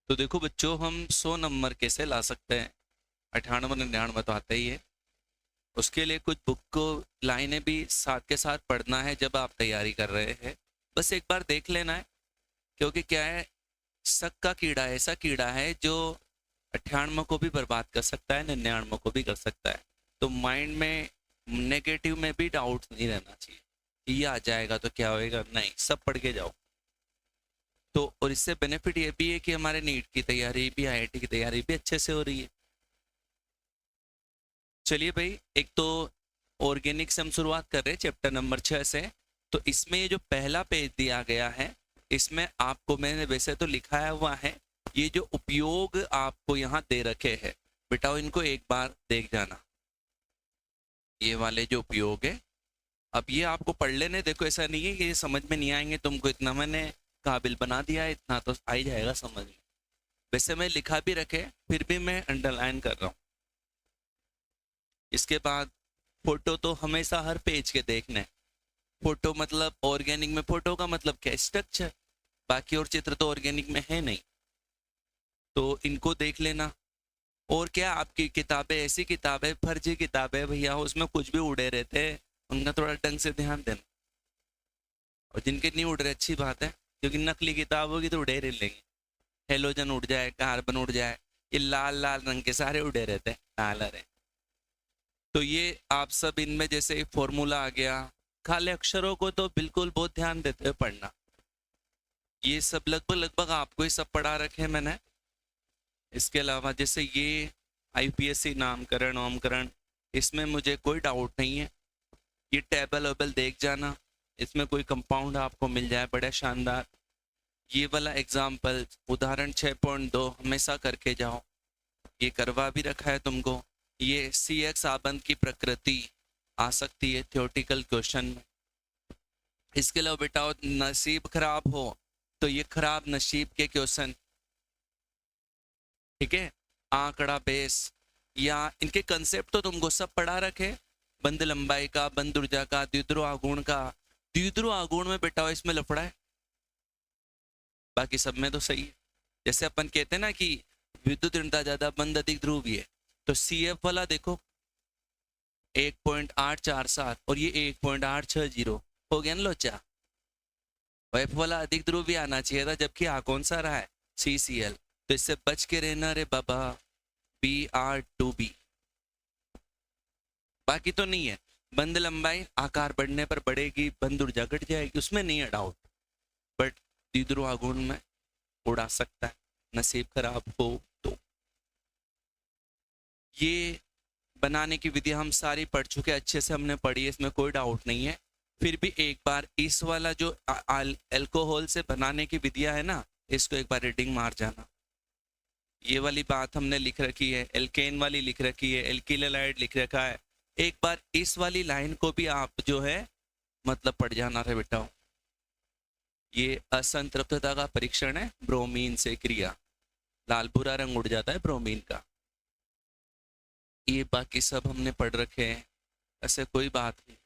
तो देखो बच्चों, हम 100 नंबर कैसे ला सकते हैं? 98 99 तो आता ही है। उसके लिए कुछ बुक को लाइनें भी साथ के साथ पढ़ना है जब आप तैयारी कर रहे हैं। बस एक बार देख लेना है, क्योंकि क्या है, शक का कीड़ा ऐसा कीड़ा है जो 98 को भी बर्बाद कर सकता है, 99 को भी कर सकता है। तो माइंड में नेगेटिव में भी डाउट नहीं रहना चाहिए कि ये आ जाएगा तो क्या होएगा, नहीं, सब पढ़ के जाओ। तो और इससे बेनिफिट ये भी है कि हमारे नीट की तैयारी भी, आईआईटी की तैयारी भी अच्छे से हो रही है। चलिए भाई, एक तो ऑर्गेनिक से हम शुरुआत कर रहे हैं चैप्टर नंबर 6 से। तो इसमें ये जो पहला पेज दिया गया है, इसमें आपको मैंने वैसे तो लिखाया हुआ है, ये जो उपयोग आपको यहाँ दे रखे हैं, बेटा इनको एक बार देख जाना। ये वाले जो उपयोग है, अब ये आपको पढ़ लेने। देखो ऐसा नहीं है कि ये समझ में नहीं आएंगे तुमको, इतना मैंने काबिल बना दिया है, इतना तो आ ही जाएगा समझ में। वैसे मैं लिखा भी रखे, फिर भी मैं अंडरलाइन कर रहा हूँ। इसके बाद फोटो तो हमेशा हर पेज के देखने। फोटो मतलब ऑर्गेनिक में फोटो का मतलब क्या, स्ट्रक्चर। बाकी और चित्र तो ऑर्गेनिक में है नहीं, तो इनको देख लेना। और क्या, आपकी किताबें ऐसी किताबें, फर्जी किताबें भैया, उसमें कुछ भी उड़े रहते हैं, उनका थोड़ा ढंग से ध्यान देना। और जिनके नहीं उड़ रहे अच्छी बात है, क्योंकि नकली किताब होगी तो उड़े रह लेंगे। हेलोजन उड़ जाए, कार्बन उड़ जाए, ये लाल लाल रंग के सारे उड़े रहते हैं, लाल रहे। तो ये आप सब इनमें जैसे फॉर्मूला आ गया, काले अक्षरों को तो बिल्कुल बहुत ध्यान देते हुए पढ़ना। ये सब लगभग लगभग आपको ही सब पढ़ा रखे हैं मैंने। इसके अलावा जैसे ये आईपीएससी नामकरण ओमकरण, इसमें मुझे कोई डाउट नहीं है। ये टेबल वेबल देख जाना, इसमें कोई कंपाउंड आपको मिल जाए बड़ा शानदार। ये वाला एग्जाम्पल उदाहरण 6.2 हमेशा करके जाओ, ये करवा भी रखा है तुमको। ये सी एक्स आबंध की प्रकृति आ सकती है थियोटिकल क्वेश्चन में। इसके अलावा बेटा नसीब खराब हो तो ये खराब नसीब के क्वेश्चन, ठीक है। आंकड़ा बेस, या इनके कंसेप्ट तो तुमको सब पढ़ा रखे, बंद लंबाई का, बंद ऊर्जा का, द्विध्रुव आघूर्ण का। द्विध्रुव आघूर्ण में बेटा इसमें लफड़ा है, बाकी सब में तो सही है। जैसे अपन कहते हैं ना कि विद्युत ऋणता ज्यादा, बंद अधिक ध्रुवीय है, तो सी एफ वाला देखो 1.847 और ये 1.860 हो गया ना लोचा। एफ वाला अधिक ध्रुवीय आना चाहिए था, जबकि आ कौन सा रहा है, सी सी एल। तो इससे बच के रहना रे बाबा, बी आर टू बी। बाकी तो नहीं है, बंद लंबाई आकार बढ़ने पर बढ़ेगी, बंद ऊर्जा घट जाएगी, उसमें नहीं है डाउट। बट द्विध्रुव आघूर्ण में उड़ा सकता है, नसीब खराब हो तो। ये बनाने की विधि हम सारी पढ़ चुके, अच्छे से हमने पढ़ी है, इसमें कोई डाउट नहीं है। फिर भी एक बार इस वाला जो अल्कोहल से बनाने की विधियां है ना, इसको एक बार रीडिंग मार जाना। ये वाली बात हमने लिख रखी है, एल्केन वाली लिख रखी है, एल्किल हैलाइड लिख रखा है। एक बार इस वाली लाइन को भी आप जो है मतलब पढ़ जाना रे बेटा। ये असंतृप्तता का परीक्षण है, ब्रोमीन से क्रिया, लाल भूरा रंग उड़ जाता है ब्रोमीन का। ये बाकी सब हमने पढ़ रखे हैं, ऐसे कोई बात नहीं।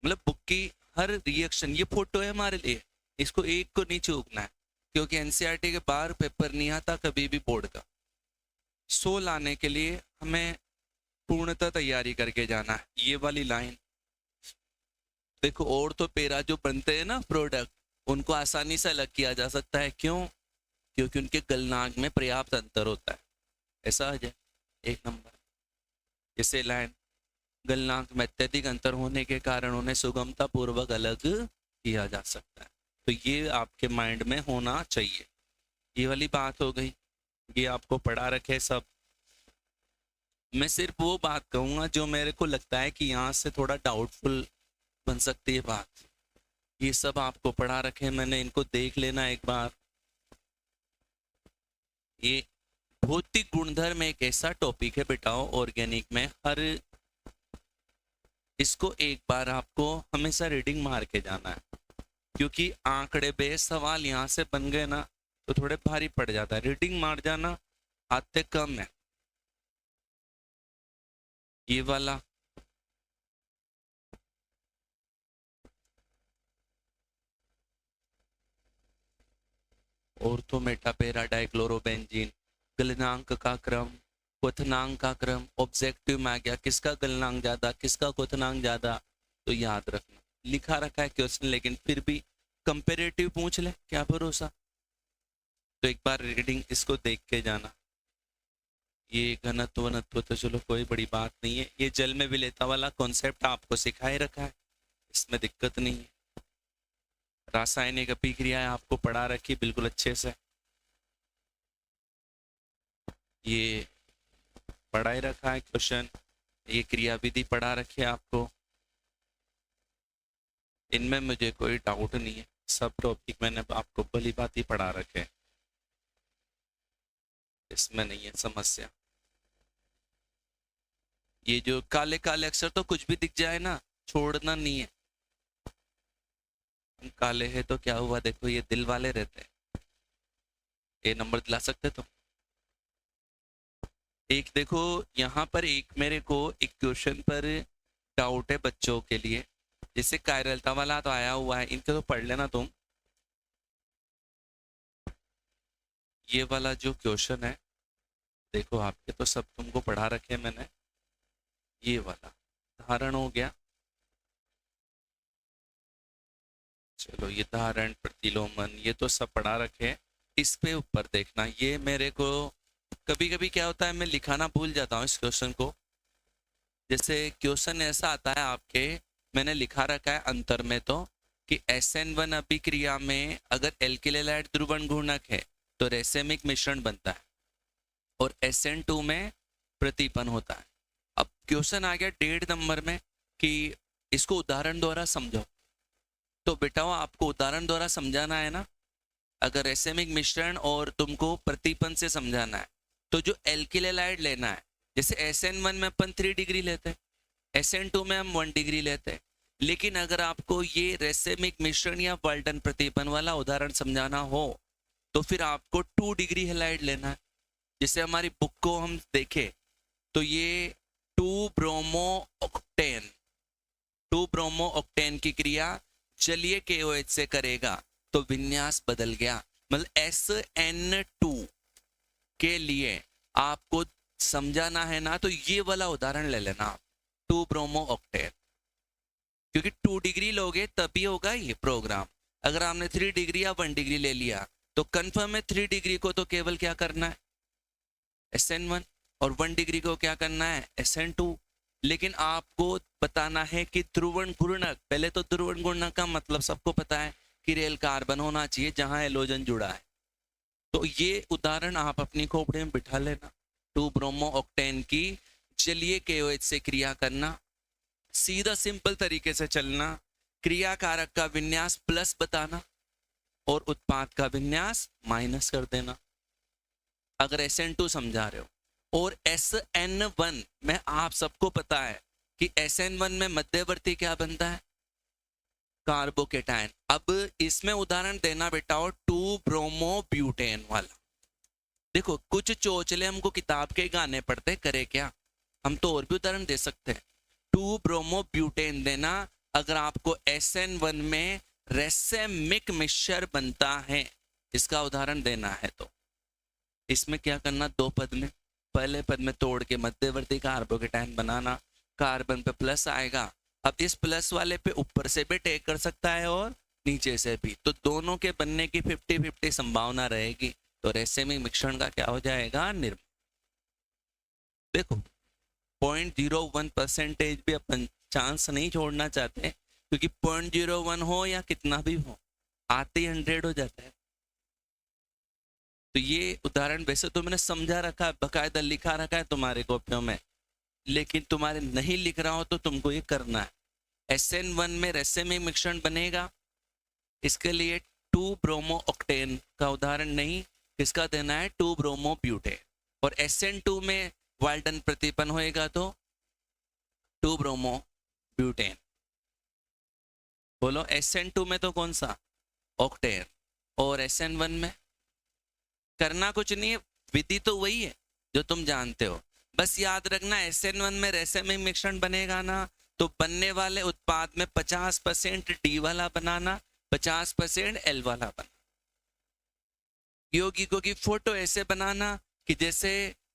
मतलब बुक की हर रिएक्शन, ये फोटो है हमारे लिए, इसको एक को नहीं चूकना है, क्योंकि एनसीईआरटी के बाहर पेपर नहीं आता कभी भी बोर्ड का। 100 लाने के लिए हमें पूर्णतः तैयारी करके जाना है। ये वाली लाइन देखो, और तो पेरा जो बनते हैं ना प्रोडक्ट, उनको आसानी से अलग किया जा सकता है। क्यों? क्योंकि उनके गलनांक में पर्याप्त अंतर होता है। ऐसा आ जाए एक नंबर। जैसे लाइन, गलनांक में अत्यधिक अंतर होने के कारण उन्हें सुगमता पूर्वक अलग किया जा सकता है। तो ये आपके माइंड में होना चाहिए। ये वाली बात हो गई, ये आपको पढ़ा रखे सब। मैं सिर्फ वो बात कहूँगा जो मेरे को लगता है कि यहाँ से थोड़ा डाउटफुल बन सकती है बात। ये सब आपको पढ़ा रखे मैंने, इनको देख लेना एक बार। ये भौतिक गुणधर्म एक ऐसा टॉपिक है बेटाओ ऑर्गेनिक में, हर इसको एक बार आपको हमेशा रीडिंग मार के जाना है, क्योंकि आंकड़े बेस सवाल यहाँ से बन गए ना तो थोड़े भारी पड़ जाता है। रीडिंग मार जाना, आते कम है। ये वाला ऑर्थोमेटापेरा डाइक्लोरोबेंजीन, गलनांक का क्रम, क्वथनांक का क्रम, ऑब्जेक्टिव में आ गया किसका गलनांक ज्यादा किसका क्वथनांक ज्यादा, तो याद रखना लिखा रखा है क्वेश्चन, लेकिन फिर भी कंपेरेटिव पूछ ले क्या भरोसा। तो एक बार रीडिंग इसको देख के जाना। ये घनत्व वनत्व तो चलो कोई बड़ी बात नहीं है, ये जल में विलेयता वाला कॉन्सेप्ट आपको सिखाए रखा है, इसमें दिक्कत नहीं है। रासायनिक अभिक्रियाएं आपको पढ़ा रखी बिल्कुल अच्छे से, ये पढ़ा ही रखा है क्वेश्चन, ये क्रियाविधि पढ़ा रखी है आपको, इनमें मुझे कोई डाउट नहीं है, सब टॉपिक मैंने आपको भली बात ही पढ़ा रखे हैं, इसमें नहीं है समस्या। ये जो काले काले अक्षर तो कुछ भी दिख जाए ना छोड़ना नहीं है, हम काले हैं तो क्या हुआ, देखो ये दिल वाले रहते हैं, ये नंबर दिला सकते तो। एक देखो यहाँ पर एक मेरे को एक क्वेश्चन पर डाउट है बच्चों के लिए, जैसे कायरलता वाला तो आया हुआ है, इनके तो पढ़ लेना तुम। ये वाला जो क्वेश्चन है देखो आपके तो सब तुमको पढ़ा रखे मैंने, ये वाला धारण हो गया, चलो ये धारण प्रतिलोमन ये तो सब पढ़ा रखे, इस पे ऊपर देखना। ये मेरे को कभी कभी क्या होता है मैं लिखाना भूल जाता हूँ इस क्वेश्चन को, जैसे क्वेश्चन ऐसा आता है आपके, मैंने लिखा रखा है अंतर में तो कि SN1 अभिक्रिया में अगर एल्किल हैलाइड ध्रुवण घूर्णक है तो रेसेमिक मिश्रण बनता है, और SN2 में प्रतिपन होता है। अब क्वेश्चन आ गया 1.5 नंबर में कि इसको उदाहरण द्वारा समझो, तो बेटा आपको उदाहरण द्वारा समझाना है ना, अगर रेसेमिक मिश्रण और तुमको प्रतिपन से समझाना है तो जो एल्किल हैलाइड लेना है, जैसे SN1 में अपन 3 डिग्री लेते हैं, SN2 में हम 1 डिग्री लेते हैं, लेकिन अगर आपको ये रेसेमिक मिश्रण या वाल्टन प्रतिपन वाला उदाहरण समझाना हो तो फिर आपको 2 डिग्री हैलाइड लेना है। जैसे हमारी बुक को हम देखें तो ये 2 ब्रोमो ऑक्टेन, 2 ब्रोमो ऑक्टेन की क्रिया जलीय KOH से करेगा तो विन्यास बदल गया, मतलब SN2 के लिए आपको समझाना है ना तो ये वाला उदाहरण ले लेना आप, 2 ब्रोमो ऑक्टेन, क्योंकि 2 डिग्री लोगे तभी होगा ये प्रोग्राम। अगर आपने 3 डिग्री या 1 डिग्री ले लिया तो कंफर्म है 3 डिग्री को तो केवल क्या करना है SN1, और 1 डिग्री को क्या करना है SN2। लेकिन आपको बताना है कि ध्रुवण घूर्णक, पहले तो ध्रुवण घूर्णक का मतलब सबको पता है कि रेल कार्बन होना चाहिए जहां हेलोजन जुड़ा है, तो ये उदाहरण आप अपनी खोपड़ी में बिठा लेना, 2 ब्रोमो ऑक्टेन की जलीय KOH से क्रिया करना, सीधा सिंपल तरीके से चलना, क्रिया कारक का विन्यास प्लस बताना और उत्पाद का विन्यास माइनस कर देना अगर SN2 समझा रहे हो। और SN1 में आप सबको पता है कि SN1 में मध्यवर्ती क्या बनता है कार्बोकेटायन। अब इसमें उदाहरण देना बेटा और 2 ब्रोमो ब्यूटेन वाला, देखो कुछ चोचले हमको किताब के गाने पढ़ते करे क्या, हम तो और भी उदाहरण दे सकते हैं। 2 ब्रोमो ब्यूटेन देना अगर आपको SN1 में रेसेमिक मिश्र बनता है, इसका उदाहरण देना है तो इसमें क्या करना, 2 पद में, पहले पद में तोड़ के मध्यवर्ती कार्बोकेटायन बनाना, कार्बन पे प्लस आएगा, अब इस प्लस वाले पे ऊपर से भी टेक कर सकता है और नीचे से भी, तो दोनों के बनने की 50-50 संभावना रहेगी, तो रेसेमिक मिश्रण का क्या हो जाएगा निर्माण। देखो 0.01% भी अपन चांस नहीं छोड़ना चाहते, क्योंकि 0.01 हो या कितना भी हो आते ही 100 हो जाता है। तो ये उदाहरण वैसे तो मैंने समझा रखा है, बकायदा लिखा रखा है तुम्हारे कॉपियों में, लेकिन तुम्हारे नहीं लिख रहा हो तो तुमको ये करना है। SN1 में रेसेमिक मिश्रण बनेगा, इसके लिए 2 ब्रोमो ऑक्टेन का उदाहरण नहीं, किसका देना है 2 ब्रोमो ब्यूटेन, और SN2 में वाल्टन प्रतिपन होएगा तो 2 ब्रोमो ब्यूटेन। बोलो SN2 में तो कौन सा ऑक्टेन, और SN1 में करना कुछ नहीं है, विधि तो वही है जो तुम जानते हो, बस याद रखना SN1 में रेसेमिक मिश्रण बनेगा ना तो बनने वाले उत्पाद में 50% D वाला बनाना, 50% L वाला बनाना। यौगिकों की फोटो ऐसे बनाना कि जैसे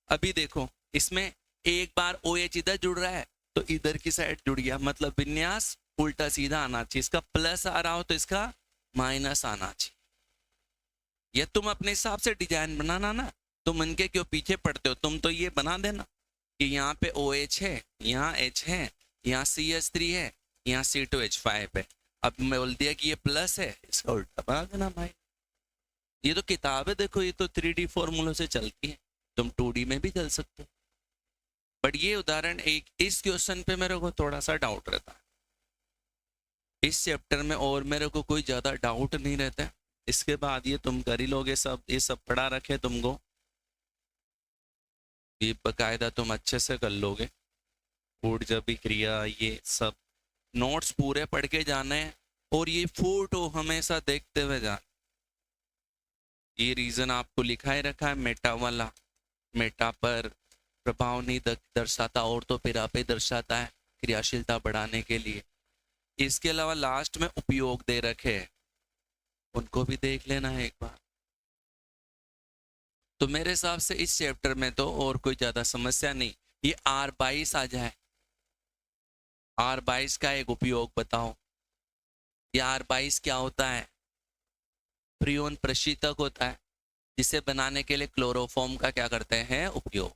अभी देखो इसमें एक बार OH इधर जुड़ रहा है तो इधर की साइड जुड़ गया, मतलब विन्यास उल्टा सीधा आना चाहिए। इसका प्लस आ रहा हो तो इसका माइनस आना चाहिए। या तुम अपने हिसाब से डिजाइन बनाना ना, तुम इनके क्यों पीछे पड़ते हो, तुम तो ये बना देना कि यहाँ पे OH है, यहाँ H है, यहाँ CH3 है, यहाँ C2H5 है। अब मैं बोल दिया कि ये प्लस है, इसका उल्टा बना देना भाई। ये तो किताब है, देखो ये तो 3D फॉर्मूलों से चलती है, तुम 2D में भी चल सकते हो। बट ये उदाहरण एक इस क्वेश्चन पे मेरे को थोड़ा सा डाउट रहता है इस चैप्टर में, और मेरे को कोई ज़्यादा डाउट नहीं रहता है। इसके बाद ये तुम कर ही लोगे सब, ये सब पढ़ा रखे तुमको, ये बकायदा तुम अच्छे से कर लोगे। ऊर्जा भी क्रिया ये सब नोट्स पूरे पढ़ के जाने हैं, और ये फोटो हमेशा देखते हुए जाना। ये रीजन आपको लिखा ही रखा है मेटा वाला, मेटा पर प्रभाव नहीं दर्शाता और तो पिरा पे दर्शाता है क्रियाशीलता बढ़ाने के लिए। इसके अलावा लास्ट में उपयोग दे रखे हैं, उनको भी देख लेना है एक बार। तो मेरे हिसाब से इस चैप्टर में तो और कोई ज्यादा समस्या नहीं। ये R22 आ जाए, R22 का एक उपयोग बताओ। ये R22 क्या होता है? फ्रीओन प्रशीतक होता है, जिसे बनाने के लिए क्लोरोफॉर्म का क्या करते हैं, उपयोग।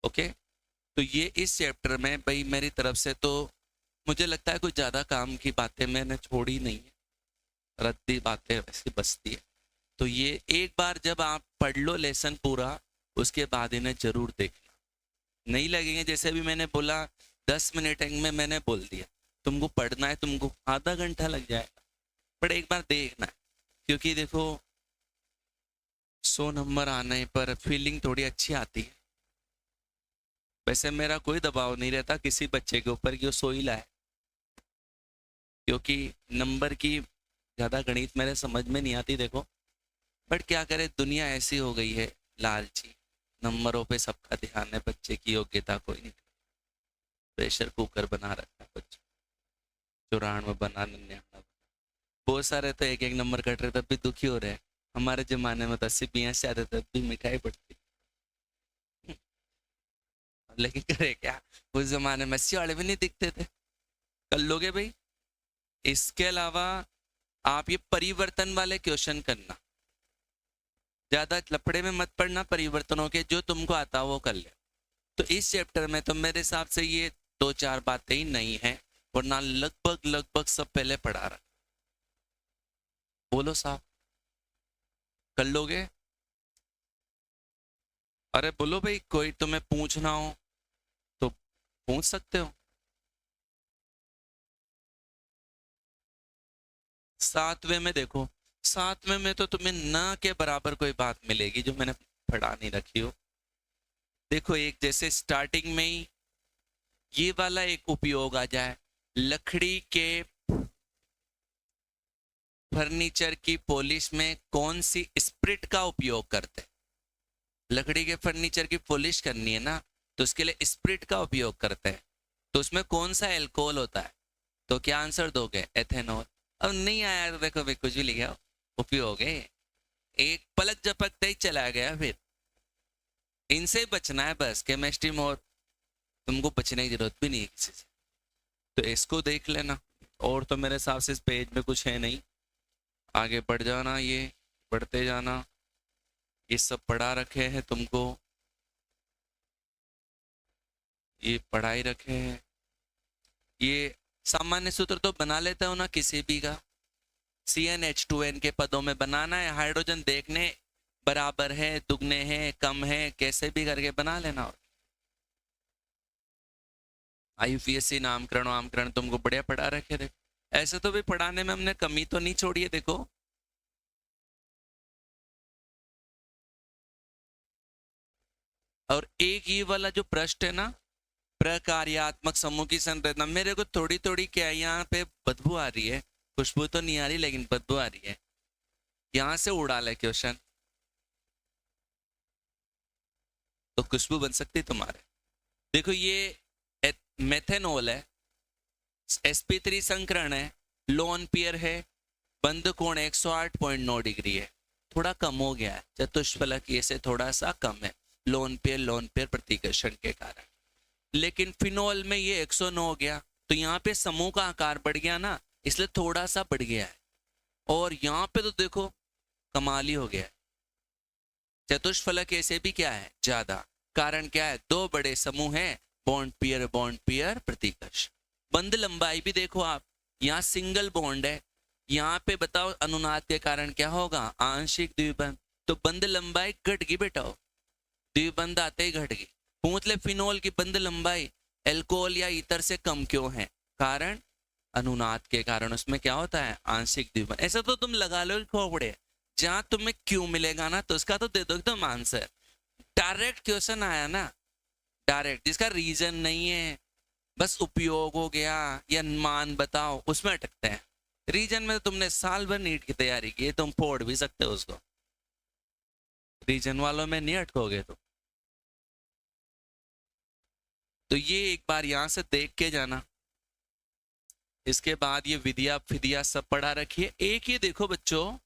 ओके, तो ये इस चैप्टर में भाई मेरी तरफ से तो मुझे लगता है कुछ ज़्यादा काम की बातें मैंने छोड़ी नहीं है, रद्दी बातें वैसी बचती है। तो ये एक बार जब आप पढ़ लो लेसन पूरा, उसके बाद इन्हें जरूर देखना। नहीं लगेंगे, जैसे भी मैंने बोला 10 मिनट में मैंने बोल दिया, तुमको पढ़ना है तुमको आधा घंटा लग जाएगा, पर एक बार देखना है। क्योंकि देखो 100 नंबर आने पर फीलिंग थोड़ी अच्छी आती है। वैसे मेरा कोई दबाव नहीं रहता किसी बच्चे के ऊपर कि वो 100 ही लाए, क्योंकि नंबर की ज़्यादा गणित मेरे समझ में नहीं आती देखो। बट क्या करे, दुनिया ऐसी हो गई है लालची, नंबरों पे सबका ध्यान है, बच्चे की योग्यता कोई नहीं। प्रेशर कुकर बना रखा है बच्चे, 94 बना, 99 बहुत सारे तो एक एक नंबर कट रहे तब भी दुखी हो रहे हैं। हमारे जमाने में तो 80-82 आते तब भी मिठाई पड़ती। लेकिन करे क्या, उस जमाने में 80 वाले भी नहीं दिखते थे। कर लोगे भाई। इसके अलावा आप ये परिवर्तन वाले क्वेश्चन करना, ज्यादा लफड़े में मत पड़ना, परिवर्तनों के जो तुमको आता वो कर ले। तो इस चैप्टर में तो मेरे हिसाब से ये 2-4 बातें ही नहीं है, वरना लगभग सब पहले पढ़ा रहा। बोलो साहब, कर लोगे? अरे बोलो भाई, कोई तुम्हें पूछना हो तो पूछ सकते हो। 7वें में देखो, 7वें में तो तुम्हें ना के बराबर कोई बात मिलेगी जो मैंने पढ़ा नहीं रखी हो। देखो एक जैसे स्टार्टिंग में ही ये वाला एक उपयोग आ जाए, लकड़ी के फर्नीचर की पॉलिश में कौन सी स्प्रिट का उपयोग करते हैं? लकड़ी के फर्नीचर की पॉलिश करनी है ना, तो उसके लिए स्प्रिट का उपयोग करते हैं। तो उसमें कौन सा एल्कोहल होता है? तो क्या आंसर दोगे? एथेनॉल। अब नहीं आया तो देखो भाई कुछ भी लिखा, उपयोग है, एक पलक झपकते ही चला गया। फिर इनसे बचना है बस, केमिस्ट्री में और तुमको बचने की जरूरत भी नहीं है किसी से। तो इसको देख लेना, और तो मेरे हिसाब से इस पेज में कुछ है नहीं। आगे बढ़ जाना, ये बढ़ते जाना, ये सब पढ़ा रखे हैं तुमको, ये पढ़ाई रखे हैं। ये सामान्य सूत्र तो बना लेते हो ना किसी भी का, CnH2n के पदों में बनाना है, हाइड्रोजन देखने बराबर है, दुगने हैं, कम है, कैसे भी करके बना लेना। और IUPAC नामकरण वामकरण तुमको बढ़िया पढ़ा रखे। देखो ऐसे तो भी पढ़ाने में हमने कमी तो नहीं छोड़ी है। देखो और एक ये वाला जो पृष्ठ है ना, प्रकार्यात्मक समूह की संरचना, मेरे को थोड़ी थोड़ी क्या यहाँ पे बदबू आ रही है, खुशबू तो नहीं आ रही लेकिन बदबू आ रही है। यहाँ से उड़ा ले क्वेश्चन तो खुशबू बन सकती तुम्हारे। देखो ये मेथेनॉल है, sp3 संकरण है, लोन पियर है, बंद कोण 108.9 डिग्री है। थोड़ा कम हो गया है, चतुष्फलकीय से थोड़ा सा कम है लोन पेयर प्रतिकर्षण के कारण। लेकिन फिनोल में ये 109 हो गया, तो यहाँ पे समूह का आकार बढ़ गया ना, इसलिए थोड़ा सा बढ़ गया है। और यहाँ पे तो देखो कमाल ही हो गया है, चतुष्फलकीय से भी क्या है ज्यादा। कारण क्या है, दो बड़े समूह हैं, बॉन्ड पेयर प्रतिकर्ष। बंध लंबाई भी देखो आप, यहाँ सिंगल बॉन्ड है, यहाँ पे बताओ अनुनाद के कारण क्या होगा, आंशिक द्विबंध। तो बंध लंबाई घट गई बेटा, द्विबंध आते ही घट गई। पूछ ले फिनोल की बंध लंबाई एल्कोहल या ईथर से कम क्यों है, कारण अनुनाद के कारण उसमें क्या होता है, आंशिक द्विबंध। ऐसा तो तुम लगा लो खोपड़े, जहां तुम्हें क्यों मिलेगा ना तो उसका तो दे दो तुम आंसर। डायरेक्ट क्वेश्चन आया ना, डायरेक्ट जिसका रीजन नहीं है, बस उपयोग हो गया या मान बताओ, उसमें अटकते हैं। रीजन में तो तुमने साल भर नीट की तैयारी की, तुम फोड़ भी सकते हो उसको, रीजन वालों में नहीं अटकोगे तुम। तो ये एक बार यहां से देख के जाना। इसके बाद ये विधिया फिदिया सब पढ़ा रखिए। एक ये देखो बच्चों,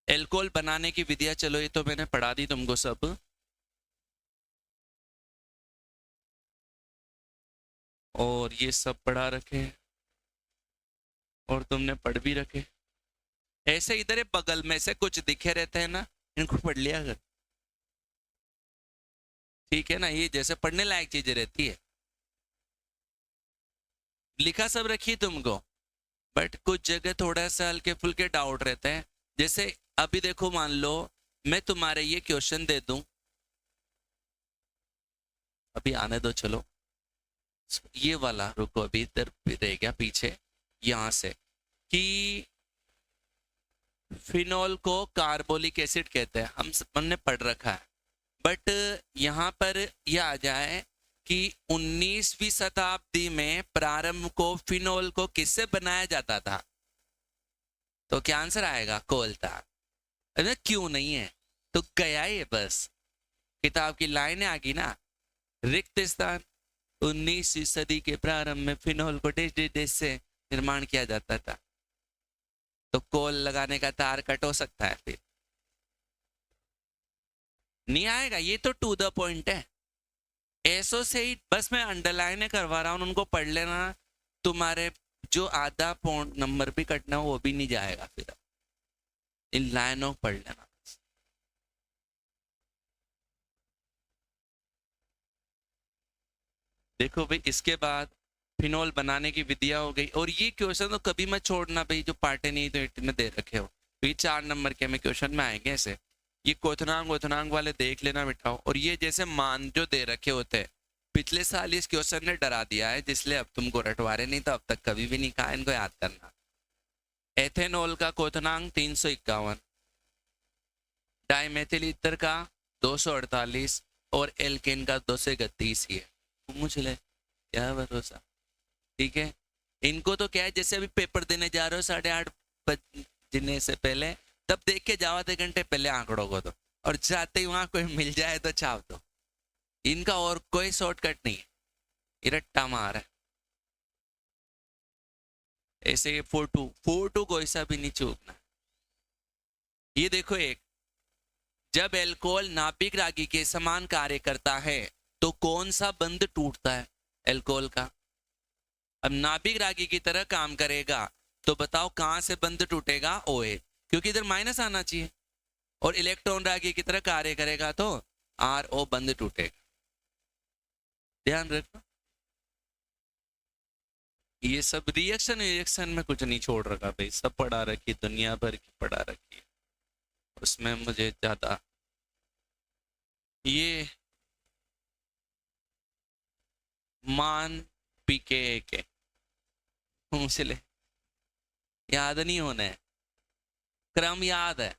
एल्कोहल बनाने की विधिया, चलो ये तो मैंने पढ़ा दी तुमको सब। और ये सब पढ़ा रखे और तुमने पढ़ भी रखे। ऐसे इधर बगल में से कुछ दिखे रहते हैं ना, इनको पढ़ लिया कर, ठीक है ना। ये जैसे पढ़ने लायक चीजें रहती है, लिखा सब रखी तुमको, बट कुछ जगह थोड़ा सा हल्के फुल्के डाउट रहते हैं। जैसे अभी देखो, मान लो मैं तुम्हारे ये क्वेश्चन दे दूं, अभी आने दो, चलो ये वाला रुको, अभी इधर रह गया पीछे, यहां से कि फिनोल को कार्बोलिक एसिड कहते हैं, हमने पढ़ रखा है। बट यहाँ पर यह आ जाए कि 19वीं शताब्दी में प्रारंभ को फिनोल को किससे बनाया जाता था, तो क्या आंसर आएगा, कोलता। अरे क्यों नहीं है, तो गया ही है बस, किताब की लाइनें आ गई ना। रिक्त स्थान, 19वीं सदी के प्रारंभ में फिनोल को डेश से निर्माण किया जाता था, तो कोल लगाने का तार कट हो सकता है, फिर नहीं आएगा। ये तो टू द पॉइंट है, ऐसो से ही बस मैं अंडरलाइन करवा रहा हूं, उनको पढ़ लेना। तुम्हारे जो आधा पॉइंट नंबर भी कटना वो भी नहीं जाएगा, फिर इन लाइनों पढ़ लेना। देखो भाई, इसके बाद फिनोल बनाने की विधिया हो गई। और ये क्वेश्चन तो कभी मत छोड़ना भाई, जो पार्टे नहीं तो इतने दे रखे हो, तो ये 4 नंबर के हमें क्वेश्चन में आएंगे ऐसे। ये क्वोथनांग वाले देख लेना बिठाओ। और ये जैसे मान जो दे रखे होते हैं, पिछले साल इस क्वेश्चन ने डरा दिया है, जिसलिए अब तुमको रटवारे, नहीं तो अब तक कभी भी नहीं कहा, इनको याद करना। एथेनॉल का क्वोथनांक 351, डाइमेथिल ईथर का 248 और एल्केन का 231 ही है। मुझे ले क्या भरोसा, ठीक है। इनको तो क्या है, जैसे अभी पेपर देने जा रहे हो 8:30 बजने से पहले, तब देख के जाओ आधे घंटे पहले आंकड़ों को, तो और जाते ही वहां कोई मिल जाए तो छाप दो। इनका और कोई शॉर्टकट नहीं है, ये रट्टा मार है। ऐसे 4-2 कोई सा भी नहीं चूकना। ये देखो, एक जब एल्कोहल नाभिक रागी के समान कार्य करता है तो कौन सा बंध टूटता है एल्कोहल का। अब नाभिक रागी की तरह काम करेगा तो बताओ कहां से बंध टूटेगा, ओए, क्योंकि इधर माइनस आना चाहिए। और इलेक्ट्रॉन रागी की तरह कार्य करेगा तो RO बंध टूटेगा, ध्यान रखना। ये सब रिएक्शन में कुछ नहीं छोड़ रखा भाई, सब पढ़ा रखी, दुनिया भर की पढ़ा रखी है, उसमें मुझे ज्यादा ये मान पीके के ले याद नहीं होना है, क्रम याद है।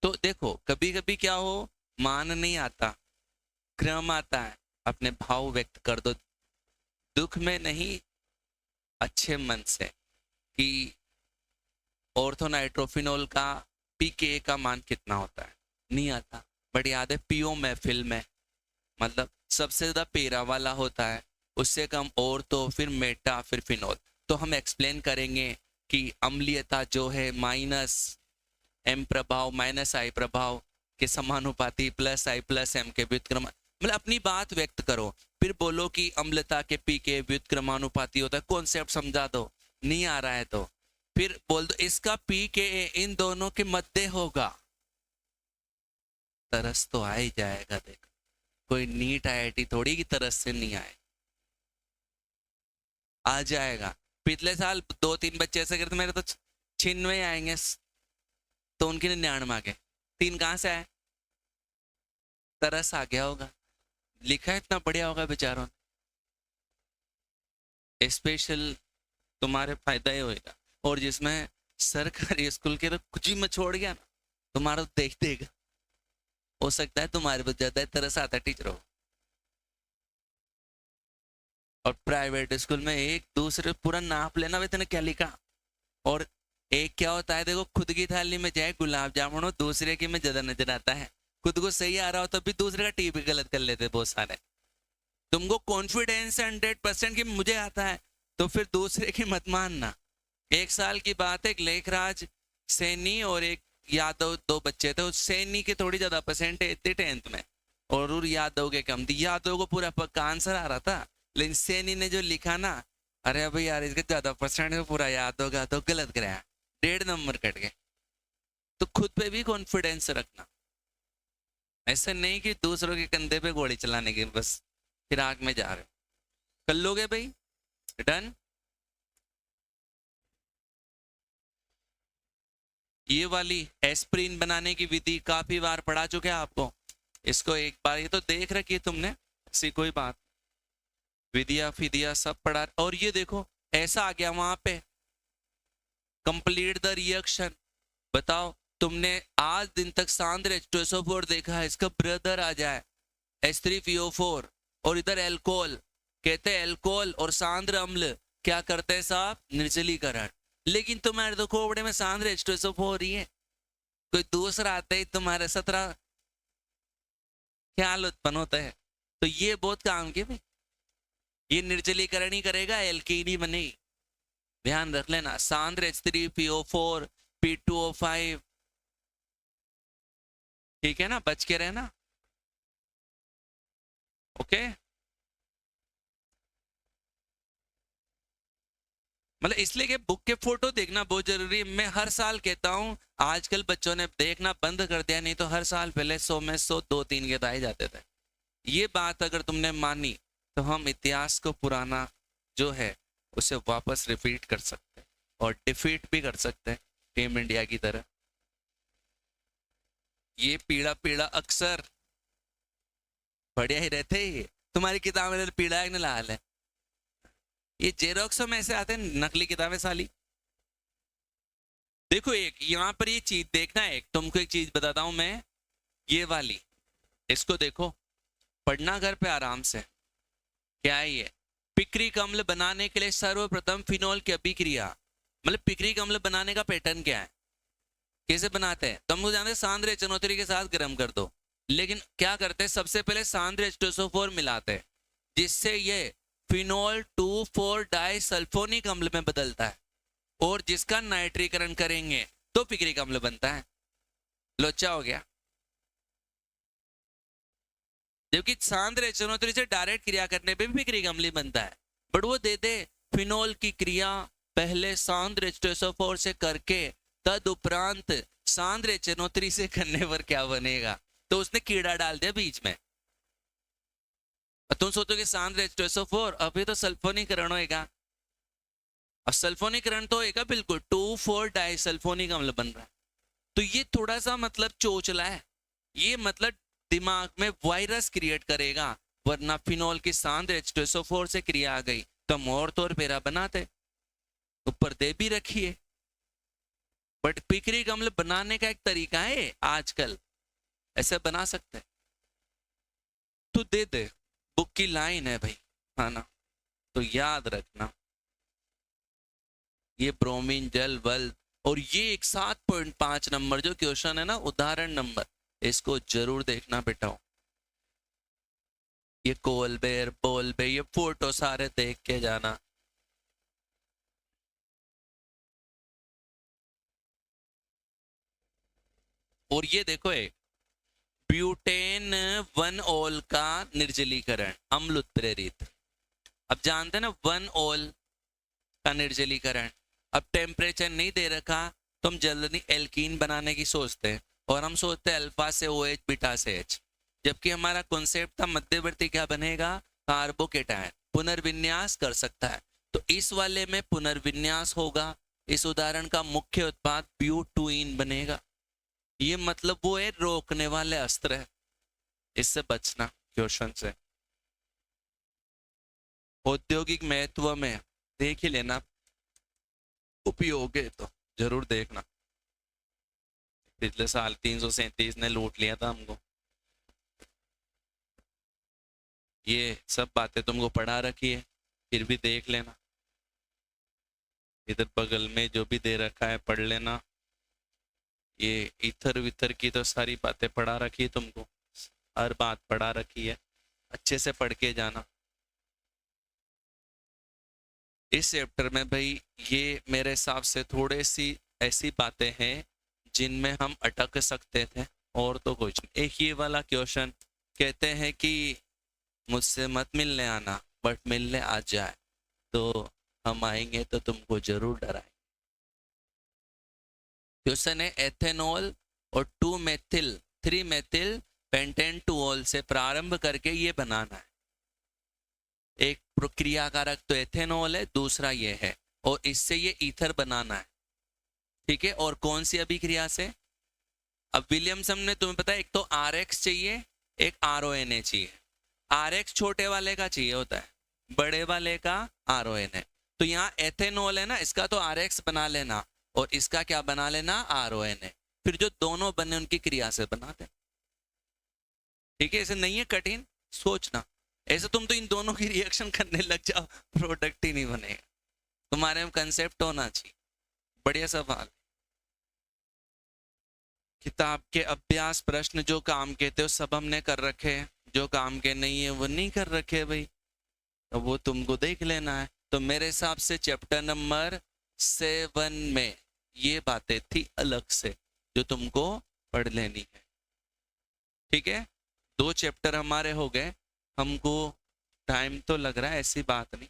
तो देखो कभी कभी क्या हो, मान नहीं आता, क्रम आता है, अपने भाव व्यक्त कर दो, दुख में नहीं, अच्छे मन से, कि ऑर्थोनाइट्रोफिनोल का पीके का मान कितना होता है, नहीं आता। बट याद है पीओ महफिल में, मतलब सबसे ज्यादा पेरा वाला होता है, उससे कम और तो फिर मेटा, फिर फिनोल। तो हम एक्सप्लेन करेंगे कि अम्लीयता जो है एम प्रभाव माइनस आई प्रभाव के समानुपाती प्लस आई प्लस एम के व्युत्क्रम, मतलब अपनी बात व्यक्त करो। फिर बोलो कि अम्लता के पी के व्युत्क्रमानुपाती होता है, कॉन्सेप्ट समझा दो, नहीं आ रहा है तो फिर बोल दो इसका पी के इन दोनों के मध्य होगा। तरस तो आ ही जाएगा। देखो कोई नीट आईआईटी थोड़ी की तरस से नहीं आए, आ जाएगा। पिछले साल 2-3 बच्चे ऐसे करते, मेरे तो 96 आएंगे तो उनके 99 आ गए, 3 कहाँ से आए? तरस आ गया होगा, लिखा इतना बढ़िया होगा बेचारों ने। स्पेशल तुम्हारे फायदा ही होएगा, और जिसमें सरकारी स्कूल के तो कुछ ही में छोड़ गया ना, तुम्हारा तो देख देगा। हो सकता है तुम्हारे बहुत ज्यादा तरस आता टीचरों। और प्राइवेट स्कूल में एक दूसरे पूरा नाप लेना, वे तेने क्या लिखा। और एक क्या होता है, देखो खुद की थाली में चाहे गुलाब जामुन हो, दूसरे की में ज्यादा नजर आता है। खुद को सही आ रहा हो तो भी दूसरे का टी भी गलत कर लेते बहुत सारे। तुमको कॉन्फिडेंस 100% की मुझे आता है, तो फिर दूसरे की मत मानना। 1 साल की बात है, एक लेखराज सैनी और एक यादव 2 बच्चे थे। उस सैनी के थोड़ी ज्यादा परसेंटेज थी 10th में, और यादव के कम थी। यादव को पूरा पक्का आंसर आ रहा था, लेकिन सैनी ने जो लिखा ना, अरे भाई यार इसके ज्यादा परसेंट पूरा याद होगा तो गलत कराया, 1.5 नंबर कट गए। तो खुद पे भी कॉन्फिडेंस रखना, ऐसा नहीं कि दूसरों के कंधे पे गोली चलाने की बस फिराक में जा रहे हो। कर लोगे भाई? डन। ये वाली एस्प्रिन बनाने की विधि काफी बार पढ़ा चुके हैं आपको, इसको एक बार ये तो देख रखी है तुमने, ऐसी कोई बात। विधिया फिदिया सब पढ़ा। और ये देखो ऐसा आ गया वहां पे, कंप्लीट द रिएक्शन। बताओ तुमने आज दिन तक सांद्र H2SO4 देखा है, इसका ब्रदर आ जाए H3PO4, और इधर एल्कोहल, कहते हैं एल्कोहल और सांद्र अम्ल क्या करते हैं साहब? निर्जलीकरण। लेकिन तुम्हारे तो खोपड़े में सांद्र H2SO4 ही है, कोई दूसरा आता है तुम्हारे 17 ख्याल उत्पन्न होता है। तो ये बहुत काम के भाई, ये निर्जलीकरण ही करेगा, एल्कीन ही बनेगी। ध्यान रख लेना, सांद्र H3PO4 P2O5, ठीक है ना, बच के रहना। ओके, मतलब इसलिए कि बुक के फोटो देखना बहुत जरूरी है। मैं हर साल कहता हूं, आजकल बच्चों ने देखना बंद कर दिया, नहीं तो हर साल पहले 100 में 100 2-3 के दाए जाते थे। ये बात अगर तुमने मानी तो हम इतिहास को पुराना जो है उसे वापस रिपीट कर सकते हैं, और डिफीट भी कर सकते हैं टीम इंडिया की तरह। ये पीड़ा पीड़ा अक्सर बढ़िया ही रहते ही, तुम्हारी किताब में पीड़ा एक लाल है। ये जेरोक्स में ऐसे आते हैं नकली किताबें साली। देखो एक यहाँ पर ये चीज देखना, एक तुमको एक चीज बताता हूं मैं, ये वाली इसको देखो, पढ़ना घर पे आराम से। क्या है ये? पिक्रिक अम्ल बनाने के लिए सर्वप्रथम फिनोल की अभिक्रिया, मतलब पिक्रिक अम्ल बनाने का पैटर्न क्या है, कैसे बनाते हैं? तुम जानते हैं सांद्र H3 के साथ गर्म कर दो, लेकिन क्या करते हैं सबसे पहले सांद्र H2SO4 मिलाते हैं, जिससे ये फिनोल 2,4 डाइसल्फोनिक अम्ल में बदलता है, और जिसका नाइट्रीकरण करेंगे तो पिक्रिक अम्ल बनता है। लोचा हो गया। जबकि सांद्र H2O3 से डायरेक्ट क्रिया करने पे भी पिक्रिक अम्ल बनता है, बट वो दे दे फिनोल की क्रिया पहले सांद्र H2SO4 से करके तदुपरांत सांद्र HNO3 से करने पर क्या बनेगा, तो उसने कीड़ा डाल दिया बीच में। तुम सोचोगे सांद्र H2SO4, अभी तो सल्फोनीकरण होएगा, और सल्फोनीकरण तो होएगा बिल्कुल, 2,4 डाइसल्फोनिक अम्ल बन रहा है। तो ये थोड़ा सा मतलब चोचला है, ये मतलब दिमाग में वायरस क्रिएट करेगा, वरना फिनोल की सांद्र H2SO4 से क्रिया आ गई तो हम और तौर पेरा बनाते, ऊपर दे भी रखिए। बट पिक्रिक अम्ल बनाने का एक तरीका है, आजकल ऐसे बना सकते हैं, तो दे दे, बुक की लाइन है भाई, है ना, तो याद रखना। ये ब्रोमीन जल बल, और ये एक 7.5 नंबर जो क्वेश्चन है ना, उदाहरण नंबर, इसको जरूर देखना बेटा। ये कोलबेर बोलबे, ये फोटो सारे देख के जाना। और ये देखो एक ब्यूटेन 1 ओल का निर्जलीकरण अम्ल उत्प्रेरित। अब जानते हैं ना 1 ओल का निर्जलीकरण। अब टेम्परेचर नहीं दे रखा तो हम जल्दी एल्कीन बनाने की सोचते हैं और हम सोचते हैं अल्फा से OH बीटा से H, जबकि हमारा कॉन्सेप्ट था मध्यवर्ती क्या बनेगा, कार्बोकेटायन पुनर्विन्यास कर सकता है। तो इस वाले में पुनर्विन्यास होगा, इस उदाहरण का मुख्य उत्पाद ब्यूटुइन बनेगा। ये मतलब वो है रोकने वाले अस्त्र है, इससे बचना क्वेश्चन से। औद्योगिक महत्व में देख ही लेना, उपयोग है तो जरूर देखना। पिछले साल 337 ने लूट लिया था हमको। ये सब बातें तुमको पढ़ा रखी है, फिर भी देख लेना। इधर बगल में जो भी दे रखा है पढ़ लेना। ये इथर विथर की तो सारी बातें पढ़ा रखी है तुमको, हर बात पढ़ा रखी है, अच्छे से पढ़ के जाना। इस चैप्टर में भाई ये मेरे हिसाब से थोड़ी सी ऐसी बातें हैं जिनमें हम अटक सकते थे, और तो कुछ नहीं। एक ये वाला क्वेश्चन कहते हैं कि मुझसे मत मिलने आना, बट मिलने आ जाए तो हम आएंगे तो तुमको जरूर डराएंगे। क्वेश्चन है एथेनॉल और 3 मेथिल पेंटेन-2-ओल से प्रारंभ करके ये बनाना है। एक प्रक्रिया कारक तो एथेनॉल है, दूसरा ये है, और इससे ये ईथर बनाना है। ठीक है, और कौन सी अभिक्रिया से? अब विलियमसन ने तुम्हें पता है एक तो RX चाहिए, एक RONA चाहिए। RX छोटे वाले का चाहिए होता है, बड़े वाले का RONA। तो यहाँ एथेनॉल है ना, इसका तो RX बना लेना और इसका क्या बना लेना, RONA। फिर जो दोनों बने उनकी क्रिया से बनाते। ठीक है, ऐसे नहीं है कठिन, सोचना। ऐसे तुम तो इन दोनों की रिएक्शन करने लग जाओ, प्रोडक्ट ही नहीं बनेगा। तुम्हारे में कंसेप्ट होना चाहिए। बढ़िया सवाल। किताब के अभ्यास प्रश्न जो काम के थे वो सब हमने कर रखे हैं, जो काम के नहीं है वो नहीं कर रखे भाई, तो वो तुमको देख लेना है। तो मेरे हिसाब से चैप्टर नंबर 7 में ये बातें थी अलग से जो तुमको पढ़ लेनी है। ठीक है, 2 चैप्टर हमारे हो गए। हमको टाइम तो लग रहा है, ऐसी बात नहीं,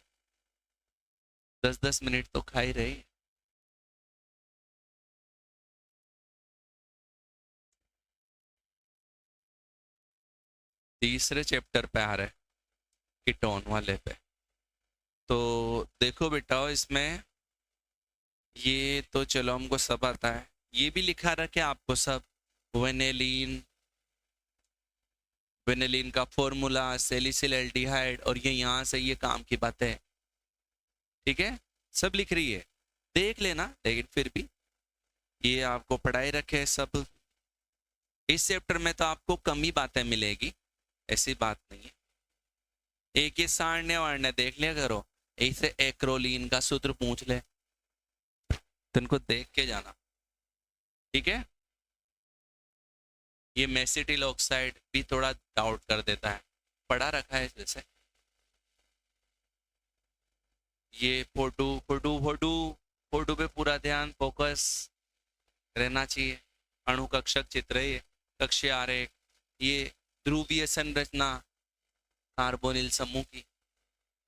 10-10 मिनट तो खा ही रही। तीसरे चैप्टर पे आ रहे, कीटोन वाले पे। तो देखो बेटा, इसमें ये तो चलो हमको सब आता है, ये भी लिखा रखे आपको सब, वेनेलिन, वेनेलिन का फॉर्मूला, सैलिसिल एल्डिहाइड, और ये यहाँ से ये काम की बातें है। ठीक है, सब लिख रही है, देख लेना। लेकिन फिर भी ये आपको पढ़ाई रखे सब। इस चैप्टर में तो आपको कम ही बातें मिलेगी, ऐसी बात नहीं है। एक ये सारण्य वारण्य देख लिया करो, ऐसे एक्रोलीन का सूत्र पूछ ले, तुमको देख के जाना। ठीक है, ये मेसिटिल ऑक्साइड भी थोड़ा डाउट कर देता है, पढ़ा रखा है जैसे। ये फोटो फोटो फोटो फोटो पे पूरा ध्यान फोकस रहना चाहिए। अणु कक्षक चित्र है ये, कक्षीय आरेख, ये ध्रुवीय संरचना कार्बोनिल समूह की।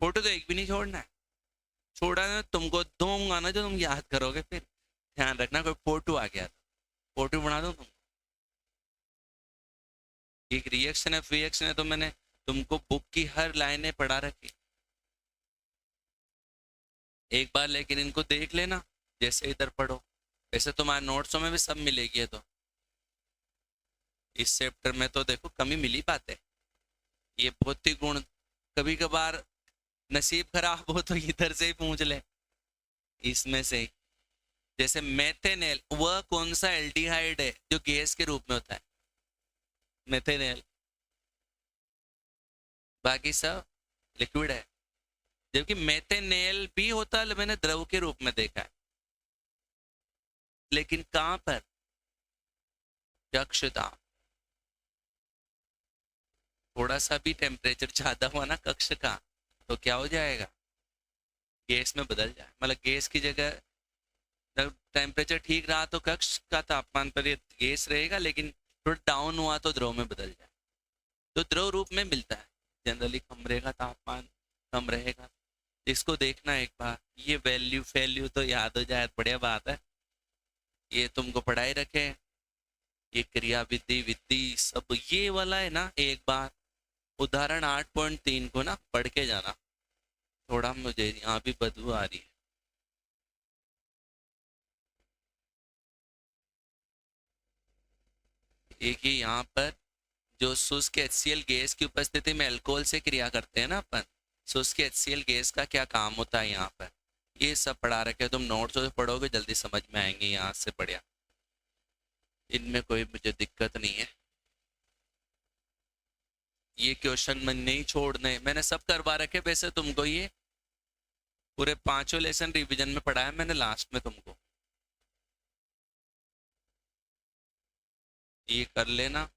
फोटो तो एक भी नहीं छोड़ना है, छोड़ा ना तुमको दूंगा ना जो तुम याद करोगे, फिर ध्यान रखना कोई फोटो आ गया तो फोटो बना दो तुम। एक रिएक्शन है रिएक्शन है तो मैंने तुमको बुक की हर लाइनें पढ़ा रखी एक बार, लेकिन इनको देख लेना जैसे इधर पढ़ो। वैसे तुम्हारे नोट्सों में भी सब मिलेगी है, तो इस चैप्टर में तो देखो कमी मिली बात है। ये भौतिक गुण कभी कभार नसीब खराब हो तो इधर से ही पूछ ले, इसमें से ही। जैसे मेथेनेल, वह कौन सा एल्डिहाइड है जो गैस के रूप में होता है? मेथेनेल। बाकी सब लिक्विड है, जबकि मेथेनेल भी होता है, मैंने द्रव के रूप में देखा है। लेकिन कहां पर? कक्षता। थोड़ा सा भी टेम्परेचर ज्यादा हुआ ना कक्ष का, तो क्या हो जाएगा? गैस में बदल जाए, मतलब गैस की जगह जब टेम्परेचर ठीक रहा तो कक्ष का तापमान पर ये गैस रहेगा, लेकिन थोड़ा डाउन हुआ तो द्रव में बदल जाए, तो द्रव रूप में मिलता है। जनरली कमरे का तापमान कम रहेगा। इसको देखना एक बार, ये वैल्यू फैल्यू तो याद हो जाए, बढ़िया बात है। ये तुमको पढ़ाई रखे, ये क्रिया विधि विधि सब ये वाला है ना, एक बार उदाहरण 8.3 को ना पढ़ के जाना। थोड़ा मुझे यहाँ भी बदबू आ रही है। एक ही यहाँ पर जो शुष्क HCl गैस की उपस्थिति में अल्कोहल से क्रिया करते हैं ना अपन, शुष्क HCl गैस का क्या काम होता है यहाँ पर, ये सब पढ़ा रखे। तुम नोट्स से पढ़ोगे जल्दी समझ में आएंगे, यहाँ से बढ़िया, इनमें कोई मुझे दिक्कत नहीं है। ये क्वेश्चन मन नहीं छोड़ने, मैंने सब करवा रखे वैसे तुमको, ये पूरे 5 लेसन रिवीजन में पढ़ाया मैंने लास्ट में तुमको, ये कर लेना।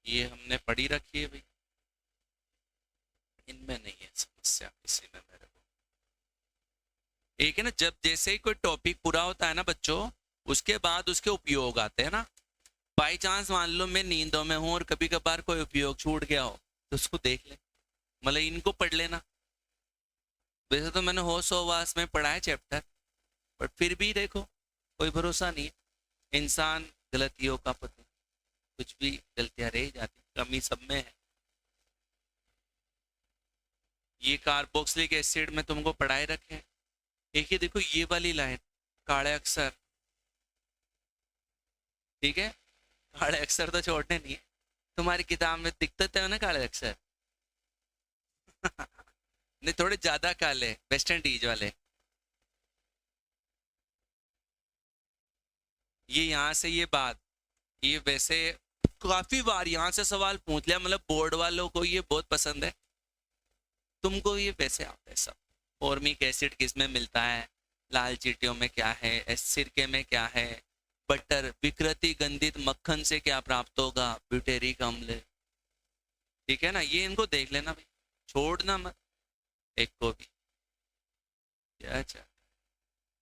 ये हमने पढ़ी रखी है भाई, इनमें नहीं है समस्या किसी में मेरे को। एक है ना, जब जैसे ही कोई टॉपिक पूरा होता है ना बच्चों, उसके बाद उसके उपयोग आते हैं ना। बाई चांस मान लो मैं नींदों में हूँ और कभी कभार कोई उपयोग छूट गया हो, तो उसको देख ले, मतलब इनको पढ़ लेना। वैसे तो मैंने होश हवास में पढ़ा है चैप्टर, पर फिर भी देखो कोई भरोसा नहीं है, इंसान गलतियों का पति, कुछ भी गलतियां रह जाती, कमी सब में है। ये कार्बोक्सिलिक एसिड में तुमको पढ़ाए रखे। एक ही देखो ये वाली लाइन, काले अक्षर, ठीक है, काले अक्षर तो छोड़ने नहीं है। तुम्हारी किताब में दिक्कत है ना काले अक्षर नहीं, थोड़े ज्यादा काले, वेस्ट इंडीज वाले। ये यहाँ से ये बात, ये वैसे काफी बार यहाँ से सवाल पूछ लिया, मतलब बोर्ड वालों को ये बहुत पसंद है। तुमको ये वैसे आता है सब। फॉर्मिक एसिड किस में मिलता है, लाल चींटियों में क्या है, सिरके में क्या है, बटर विकृति गंधित मक्खन से क्या प्राप्त होगा, ब्यूटेरिक अम्ल, ठीक है ना। ये इनको देख लेना भाई, छोड़ना मत एक को भी। अच्छा,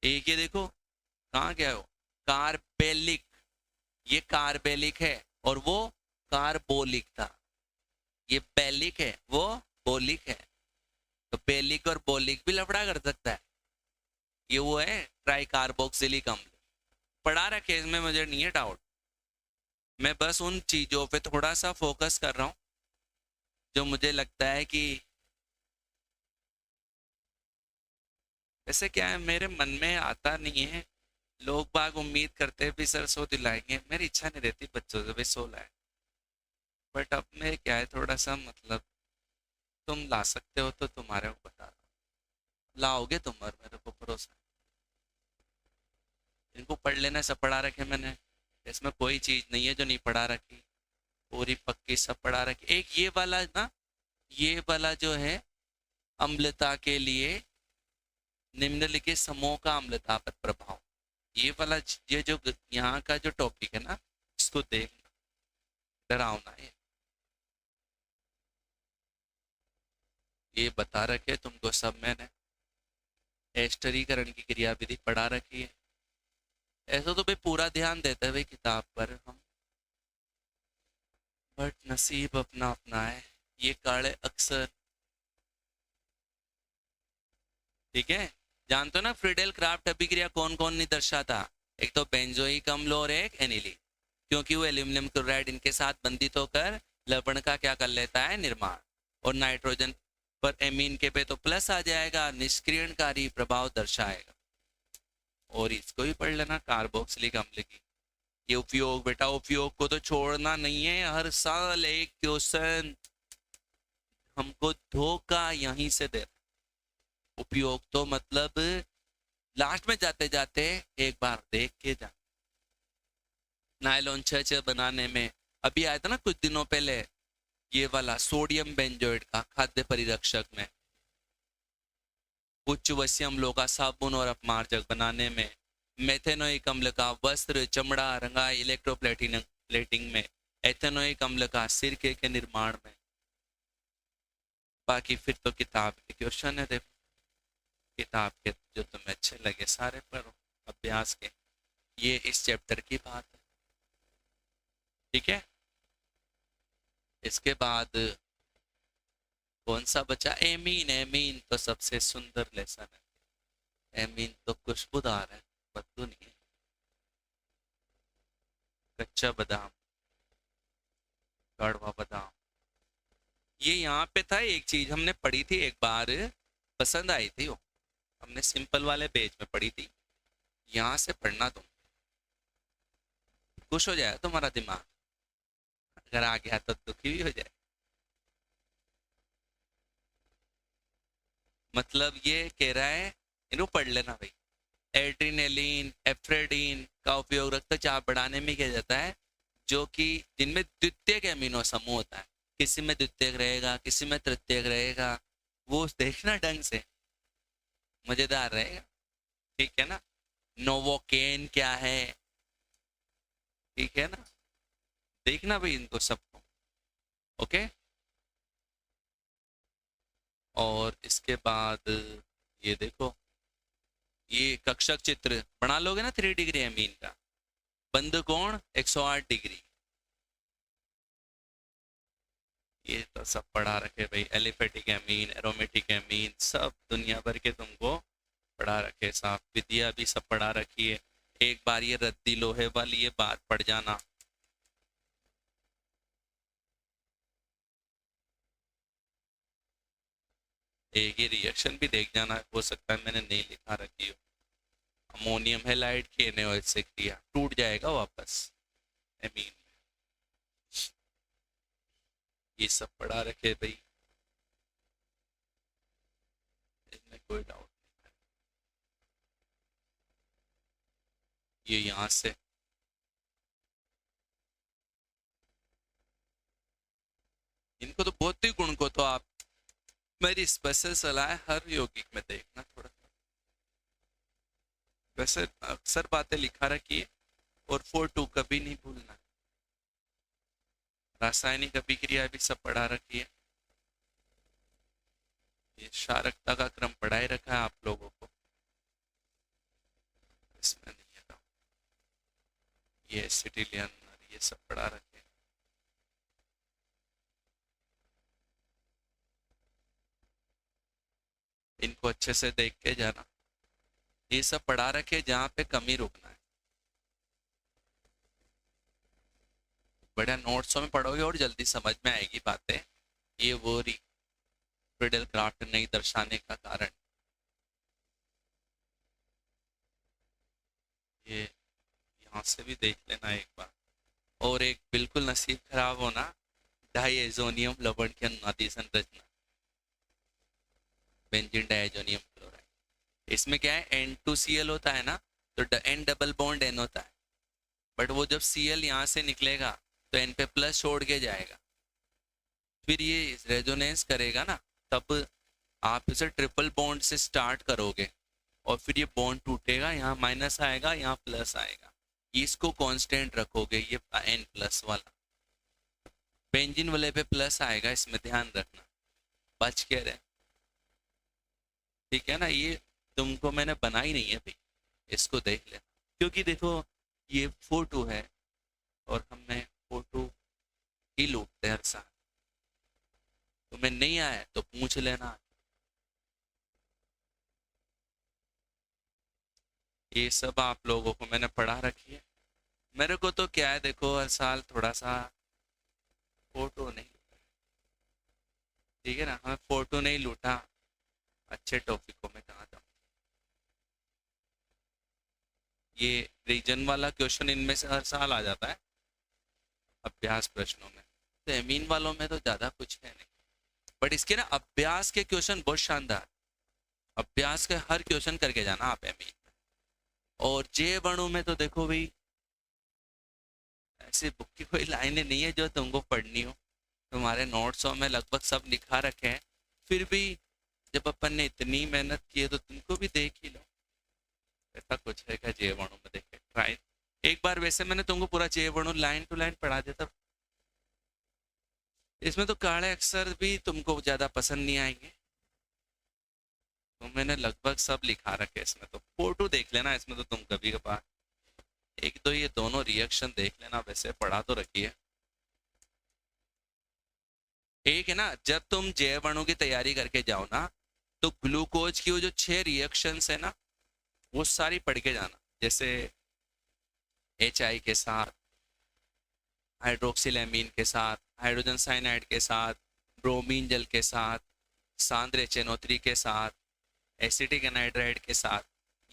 एक ये देखो कहाँ गया हो, कार्बेलिक, ये कार्बेलिक है और वो कार्बोलिक था, ये बेलिक है वो बोलिक है, तो बेलिक और बोलिक भी लफड़ा कर सकता है। ये वो है ट्राई कार्बोक्सिलिक अम्ल, पढ़ा रखे इसमें, मुझे नहीं है डाउट। मैं बस उन चीज़ों पे थोड़ा सा फोकस कर रहा हूँ जो मुझे लगता है कि, वैसे क्या है मेरे मन में आता नहीं है। लोग बाग उम्मीद करते हैं भी सर सो दिलाएंगे, मेरी इच्छा नहीं रहती बच्चों से भी सो लाए, बट अब में क्या है थोड़ा सा मतलब, तुम ला सकते हो तो तुम्हारे को बता रहा हूँ, लाओगे तुम और मेरे को भरोसा है। इनको पढ़ लेना, सब पढ़ा रखे मैंने, इसमें कोई चीज़ नहीं है जो नहीं पढ़ा रखी, पूरी पक्की सब पढ़ा रखी। एक ये वाला ना, ये वाला जो है अम्लता के लिए निम्नलिखित समूह का अम्लता पर प्रभाव, ये वाला ये जो यहाँ का जो टॉपिक है ना, इसको देखना, डरावना है। ये बता रखे तुमको सब मैंने, एस्टरीकरण की क्रिया विधि पढ़ा रखी है। ऐसा तो भाई पूरा ध्यान देते हैं भाई किताब पर हम, बट नसीब अपना अपना है। ये काले अक्सर, ठीक है, जानते हो ना फ्रीडेल क्राफ्ट अभिक्रिया कौन कौन नहीं दर्शाता, एक तो बेंजोइक अम्ल और एक एनिलीन, क्योंकि वो एल्यूमिनियम क्लोराइड इनके साथ बंधित होकर लवण का क्या कर लेता है, निर्माण, और नाइट्रोजन पर एमीन के पे तो प्लस आ जाएगा, निष्क्रियणकारी प्रभाव दर्शाएगा। और इसको भी पढ़ लेना, कार्बोक्सिलिक अम्ल की ये उपयोग, बेटा उपयोग को तो छोड़ना नहीं है, हर साल एक क्वेश्चन हमको धोखा यहीं से दे। उपयोग तो मतलब लास्ट में जाते जाते एक बार देख के जा। नायलॉन छह बनाने में अभी आया था ना कुछ दिनों पहले, ये वाला सोडियम बेंजोइड का खाद्य परिरक्षक में, उच्च वसीय अम्लों का साबुन और अपमार्जक बनाने में, मेथेनोइक अम्ल का वस्त्र चमड़ा रंगाई इलेक्ट्रोप्लेटिंग प्लेटिंग में, एथेनोइक अम्ल का सिरके के निर्माण में। बाकी फिर तो किताब के क्वेश्चन है, देखो किताब के जो तुम्हें अच्छे लगे सारे पढ़ो, अभ्यास के। ये इस चैप्टर की बात है, ठीक है। इसके बाद कौन सा बचा? एमीन। एमीन तो सबसे सुंदर लेसन है। एमीन तो खुशबूदार है, बदबू नहीं है। कच्चा बादाम, कड़वा बादाम। ये यहाँ पे था, एक चीज हमने पढ़ी थी एक बार, पसंद आई थी वो, हमने सिंपल वाले पेज में पढ़ी थी। यहाँ से पढ़ना तुम, खुश हो जाए तुम्हारा दिमाग, अगर आ गया तो दुखी भी हो जाए। मतलब ये कह रहा है, इनको पढ़ लेना भाई। एड्रीनलिन, एफ्रेडिन का उपयोग रक्तचाप बढ़ाने में किया जाता है, जो कि जिनमें द्वितीयक एमिनो समूह होता है। किसी में द्वितीयक रहेगा, किसी में तृतीयक रहेगा, वो देखना ढंग से, मजेदार रहेगा, ठीक है ना। नोवोकेन क्या है, ठीक है ना, देखना भाई इनको सबको, ओके। और इसके बाद ये देखो, ये कक्षक चित्र बना लोगे ना 3 डिग्री एमीन का। बंद कोण 108 डिग्री, ये तो सब पढ़ा रखे भाई। एलिफेटिक एमीन, एरोमेटिक एमीन, सब दुनिया भर के तुमको पढ़ा रखे साहब। विद्या भी सब पढ़ा रखी है। एक बार ये रद्दी लोहे वाली ये बात पढ़ जाना। एक ही रिएक्शन भी देख जाना, हो सकता है मैंने नहीं लिखा रखी हो। अमोनियम हेलाइड की NaOH से क्रिया, टूट जाएगा वापस एमीन। ये सब पढ़ा रखे भाई, इसमें कोई डाउट नहीं है। ये यहाँ से इनको तो भौतिक गुण को तो आप, मेरी स्पेशल सलाह है हर यौगिक में देखना थोड़ा सा। वैसे अक्सर बातें लिखा रखी है, और 4-2 कभी नहीं भूलना। रासायनिक अभिक्रिया भी सब पढ़ा रखी है। ये क्षारकता का क्रम पढ़ाई रखा है आप लोगों को, इसमें नहीं है ना। ये एसिटिलियन, ये सब पढ़ा रखे हैं। इनको अच्छे से देख के जाना, ये सब पढ़ा रखे जहाँ पे कमी रोकना है। बढ़िया नोट्सों में पढ़ोगे और जल्दी समझ में आएगी बातें। ये वो फ्रीडल क्राफ्ट नहीं दर्शाने का कारण, ये यहाँ से भी देख लेना एक बार। और एक बिल्कुल नसीब खराब होना, डाइएजोनियम लवण की अनुनादी संरचना, बेंजीन डाइएजोनियम क्लोराइड। इसमें क्या है, N2Cl होता है ना, तो N डबल बॉन्ड N होता है, बट वो जब Cl यहाँ से निकलेगा तो N पे प्लस छोड़ के जाएगा, फिर ये रेजोनेंस करेगा ना, तब आप इसे ट्रिपल बॉन्ड से स्टार्ट करोगे, और फिर ये बॉन्ड टूटेगा, यहाँ माइनस आएगा, यहाँ प्लस आएगा। इसको कांस्टेंट रखोगे, ये N+ वाला। बेंजीन वाले पे प्लस आएगा, इसमें ध्यान रखना, बच के रहे, ठीक है ना। ये तुमको मैंने बनाई नहीं है भाई, इसको देख लेना, क्योंकि देखो ये 4-2 है, और हमें 4-2 ही लूटते हर साल। तुम्हें नहीं आया तो पूछ लेना। ये सब आप लोगों को मैंने पढ़ा रखी है। मेरे को तो क्या है, देखो हर साल थोड़ा सा 4-2 नहीं, ठीक है ना, हमें 4-2 नहीं लूटा, अच्छे टॉपिकों में कहा था। ये रीजन वाला क्वेश्चन इनमें से हर साल आ जाता है अभ्यास प्रश्नों में, तो एमीन वालों में तो ज्यादा कुछ है नहीं, बट इसके ना अभ्यास के क्वेश्चन बहुत शानदार। अभ्यास के हर क्वेश्चन करके जाना आप एमीन में। और जे वर्णों में तो देखो भाई, ऐसी बुक की कोई लाइनें नहीं है जो तुमको पढ़नी हो, तुम्हारे नोट्सों में लगभग सब लिखा रखे हैं। फिर भी जब अपन ने इतनी मेहनत की है तो तुमको भी देख ही लो, ऐसा कुछ है क्या जे वर्णों में देखे ट्राई एक बार। वैसे मैंने तुमको पूरा जे वर्णों लाइन टू लाइन पढ़ा दिया था। इसमें तो काले अक्षर भी तुमको ज्यादा पसंद नहीं आएंगे, तो मैंने लगभग सब लिखा रखे इसमें, तो फोटो देख लेना इसमें, तो तुम कभी कभार एक तो ये दोनों रिएक्शन देख लेना, वैसे पढ़ा तो रखी है। एक है ना, जब तुम जैव अणु की तैयारी करके जाओ ना, तो ग्लूकोज की वो जो 6 रिएक्शंस है ना, वो सारी पढ़ के जाना। जैसे HI के साथ, हाइड्रोक्सिलेमीन के साथ, हाइड्रोजन साइनाइड के साथ, ब्रोमीन जल के साथ, सांद्र HNO3 के साथ, एसिटिक एनहाइड्राइड के साथ,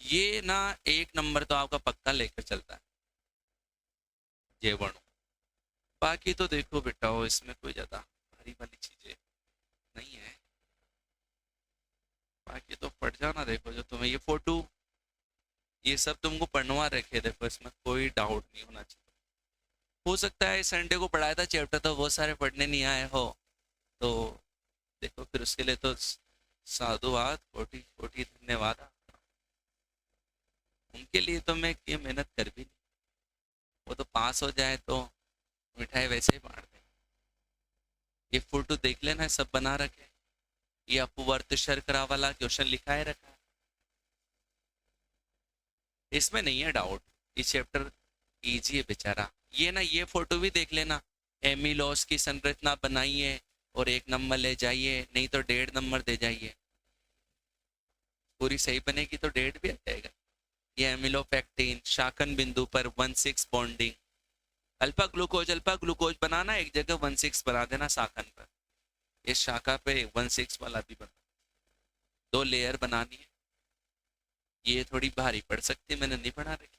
ये ना एक नंबर तो आपका पक्का लेकर चलता है जैव अणु। बाकी तो देखो बेटा, हो इसमें कोई ज्यादा भारी वाली चीजें नहीं है। बाकी तो पढ़ जाना, देखो जो तुम्हें ये फोटो, ये सब तुमको पढ़वा रखे, देखो इसमें कोई डाउट नहीं होना चाहिए। हो सकता है संडे को पढ़ाया था चैप्टर, तो बहुत सारे पढ़ने नहीं आए हो, तो देखो फिर उसके लिए तो साधुवाद, कोटि कोटि धन्यवाद। उनके लिए तो मैं ये मेहनत कर भी नहीं, वो तो पास हो जाए तो मिठाई वैसे ही बांट दें। ये फोटो देख लेना है, सब बना रखे। ये अपवर्त शर्करा वाला क्वेश्चन लिखा है रखा है, इसमें नहीं है डाउट। ये चैप्टर इजी है बेचारा। ये ना, ये फोटो भी देख लेना, एमिलोस की संरचना बनाइए और 1 नंबर ले जाइए, नहीं तो 1.5 नंबर दे जाइए। पूरी सही बनेगी तो 1.5 भी आ जाएगा। ये एमिलोपेक्टिन शाखन बिंदु पर 1,6 बॉन्डिंग, अल्फा ग्लूकोज बनाना, एक जगह 1,6 बना देना शाखन पर, इस शाखा पे 1,6 वाला भी बना, 2 लेयर बनानी है। ये थोड़ी भारी पड़ सकती है, मैंने नहीं बना रखी,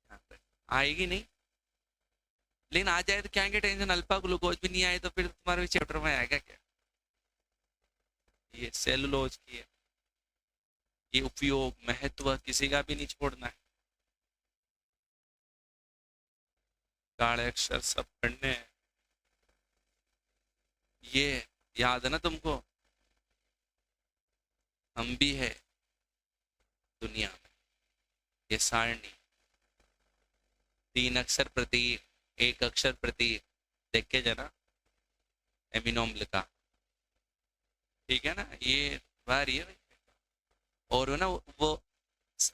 यहाँ पे आएगी नहीं, लेकिन आ जाए तो क्या है टेंशन, अल्फा ग्लूकोज भी नहीं आए तो फिर तुम्हारे चैप्टर में आएगा क्या। ये सेलुलोज की है, ये उपयोग महत्व किसी का भी नहीं छोड़ना है, काले अक्षर सब पढ़ने हैं। ये याद है ना तुमको, हम भी है दुनिया में, ये सारणी 3 अक्षर प्रतीक, 1 अक्षर प्रतीक, देख के जाना एमिनो अम्ल का, ठीक है ना, ये बारी है भाई। और ना वो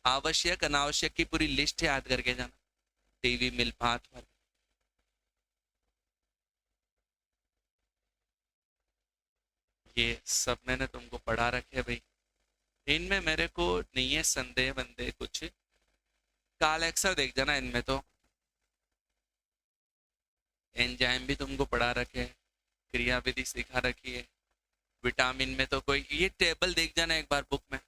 आवश्यक अनावश्यक की पूरी लिस्ट याद करके जाना, टीवी मिल भात वाली। ये सब मैंने तुमको पढ़ा रखे भाई, इनमें मेरे को नहीं है संदेह बंदे कुछ। काल अक्सर देख जाना, इनमें तो एंजाइम भी तुमको पढ़ा रखे, क्रियाविधि सिखा रखी है। विटामिन में तो कोई, ये टेबल देख जाना एक बार बुक में,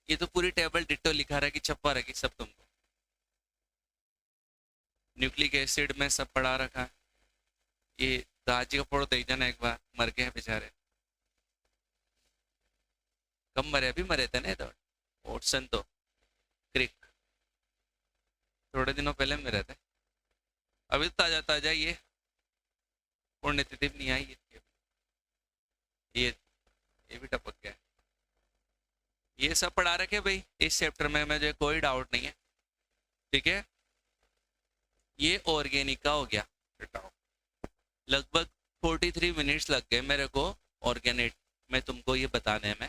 ये तो पूरी टेबल डिट्टो लिखा रखी, छपा रखी सब तुमको। न्यूक्लिक एसिड में सब पढ़ा रखा है। ये दाजी का फोटो देख जाना एक बार, मर गए हैं बेचारे, कब मरे, अभी मरे थे ना तो ओटसन तो क्रिक, थोड़े दिनों पहले मरे थे, अभी तो ताजा ताजा ये पुण्यतिथि नहीं आई इसकी। ये भी टपक गया। ये सब पढ़ा रखे भाई इस चैप्टर में, मुझे कोई डाउट नहीं है, ठीक है। ये ऑर्गेनिक का हो गया, लगभग 43 मिनट्स लग गए मेरे को ऑर्गेनिक में तुमको ये बताने में,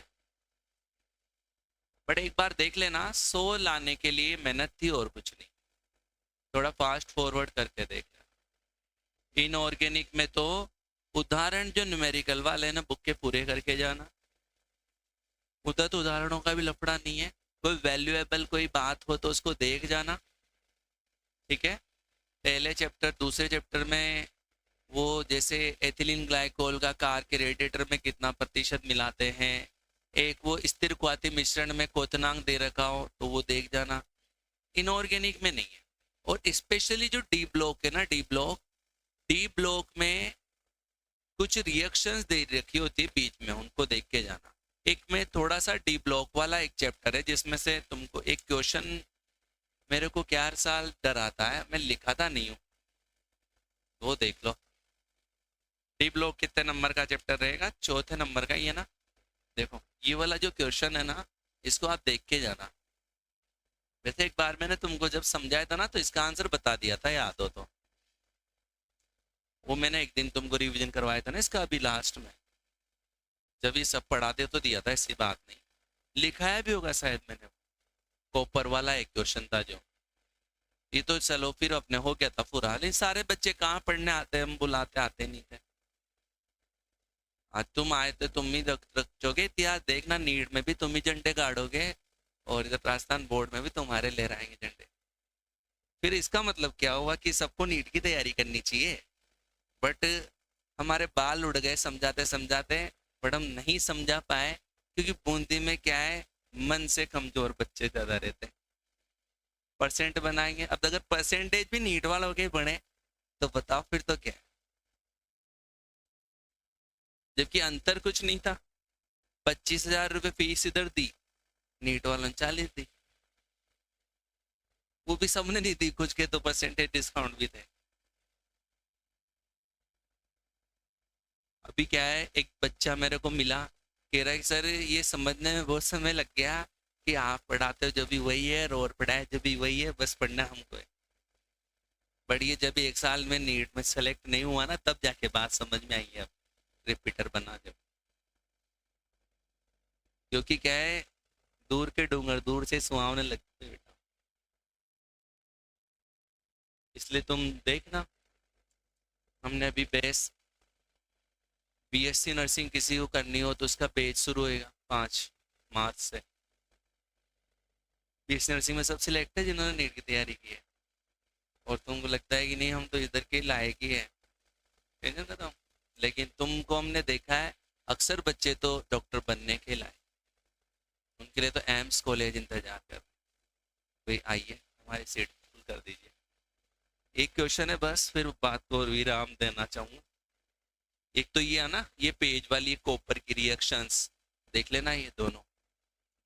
बट एक बार देख लेना, 100 लाने के लिए मेहनत थी और कुछ नहीं, थोड़ा फास्ट फॉरवर्ड करके देख लेना। इनऑर्गेनिक में तो उदाहरण जो न्यूमेरिकल वाले ना बुक के पूरे करके जाना, उधर तो उदाहरणों का भी लफड़ा नहीं है, कोई वैल्यूएबल कोई बात हो तो उसको देख जाना, ठीक है। पहले चैप्टर दूसरे चैप्टर में वो जैसे एथिलीन ग्लाइकोल का कार के रेडिएटर में कितना प्रतिशत मिलाते हैं, एक वो स्थिर क्वाथी मिश्रण में क्वथनांक दे रखा हो तो वो देख जाना, इनऑर्गेनिक में नहीं है। और स्पेशली जो डी ब्लॉक है ना, डी ब्लॉक में कुछ रिएक्शंस दे रखी होती है बीच में, उनको देख के जाना। एक में थोड़ा सा डी ब्लॉक वाला एक चैप्टर है जिसमें से तुमको एक क्वेश्चन, मेरे को क्या हर साल डर आता है, मैं लिखाता नहीं हूँ, वो देख लो। डी ब्लॉक कितने नंबर का चैप्टर रहेगा, 4थे नंबर का ही है ना। देखो ये वाला जो क्वेश्चन है ना, इसको आप देख के जाना। वैसे एक बार मैंने तुमको जब समझाया था ना, तो इसका आंसर बता दिया था, याद हो तो। वो मैंने एक दिन तुमको रिवीजन करवाया था ना इसका, अभी लास्ट में। जब ये सब पढ़ाते तो दिया था, ऐसी बात नहीं। लिखाया भी होगा शायद मैंने। कॉपर वाला एक क्वेश्चन था जो, ये तो चलो फिर अपने हो गया था पूरा। लेकिन सारे बच्चे कहाँ पढ़ने आते, हम बुलाते आते नहीं थे। आज तुम आए थे, तुम ही रखोगे इतिहास, देखना नीट में भी तुम ही झंडे गाड़ोगे, और इधर राजस्थान बोर्ड में भी तुम्हारे ले रहेंगे झंडे। फिर इसका मतलब क्या हुआ कि सबको नीट की तैयारी करनी चाहिए, बट हमारे बाल उड़ गए समझाते समझाते, बट हम नहीं समझा पाए, क्योंकि बूंदी में क्या है, मन से कमजोर बच्चे ज्यादा रहते हैं। परसेंट बनाएंगे, अब अगर परसेंटेज भी नीट वालों के बने तो बताओ फिर तो क्या है? जबकि अंतर कुछ नहीं था, 25,000 रुपये फीस इधर दी, नीट वालों ने 40 दी। वो भी सबने नहीं दी, कुछ के तो परसेंटेज डिस्काउंट भी थे। अभी क्या है, एक बच्चा मेरे को मिला, कह रहा है सर ये समझने में बहुत समय लग गया कि आप पढ़ाते हो जब भी वही है, और पढ़ाए जब भी वही है, बस पढ़ना हमको है। बट ये जब 1 साल में नीट में सेलेक्ट नहीं हुआ ना, तब जाके बात समझ में आई है। अब रिपीटर बना जब, क्योंकि क्या है, दूर के डूंगर दूर से सुहावने लगते हैं बेटा। इसलिए तुम देखना, हमने अभी बेस बीएससी नर्सिंग किसी को करनी हो तो उसका पेज शुरू होएगा 5 मार्च से। बीएससी नर्सिंग में सब सिलेक्ट है जिन्होंने नीट की तैयारी की है, और तुमको लगता है कि नहीं हम तो इधर के लायक ही है, टेंशन खत्म। लेकिन तुमको हमने देखा है, अक्सर बच्चे तो डॉक्टर बनने के लायक, उनके लिए तो एम्स कॉलेज इंतजार कर, भाई आइए हमारी सीट फुल कर दीजिए। एक क्वेश्चन है बस, फिर बात को विराम देना चाहूँगा। एक तो ये है ना, ये पेज वाली कॉपर की रिएक्शंस देख लेना, ये दोनों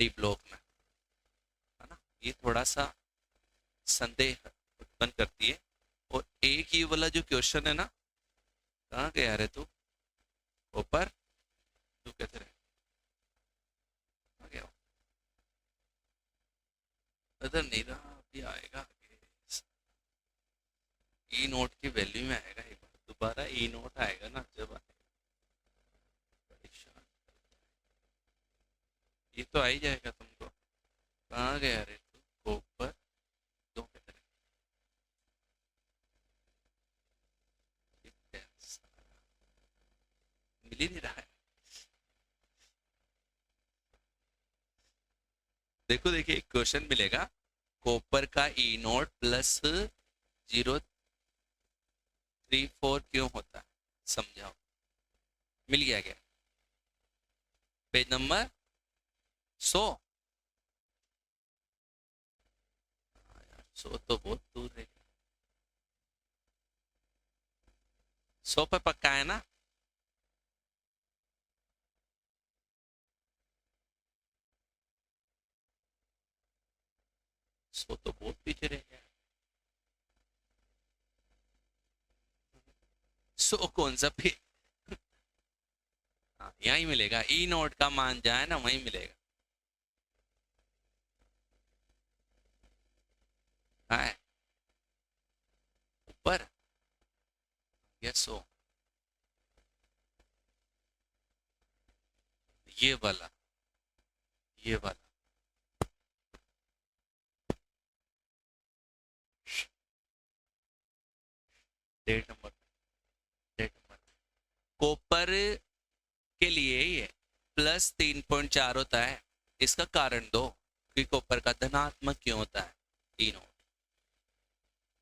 डी ब्लॉक में है ना, ये थोड़ा सा संदेह उत्पन्न करती है। और एक ये वाला जो क्वेश्चन है ना, कहाँ गया रे तू ऊपर, तू कहते रहे आ गया, इधर नहीं रहा, अभी आएगा। ई नोट की वैल्यू में आएगा एक बार दोबारा, ई नोट आएगा ना जब आएगा, परेशान। ये तो आ ही जाएगा तुमको। कहाँ गया रे तू ऊपर, दो कहते रहे, मिल ही नहीं रहा है। देखो देखिए, एक क्वेश्चन मिलेगा, कॉपर का ई नोट प्लस 034 क्यों होता है, समझाओ। मिल गया क्या? Page number 100। 100 तो बहुत दूर है, 100 पे पक्का है ना? सो तो बहुत पीछे रह गया। 100 कौन सा पे? हाँ, यहीं मिलेगा, ई नोट का मान जाए ना वहीं मिलेगा। हाँ है ऊपर, या 100, ये वाला, ये वाला date number, date number copper के लिए ये प्लस 3.4 होता है। इसका कारण दो कि कॉपर का धनात्मक क्यों होता है ई नोट।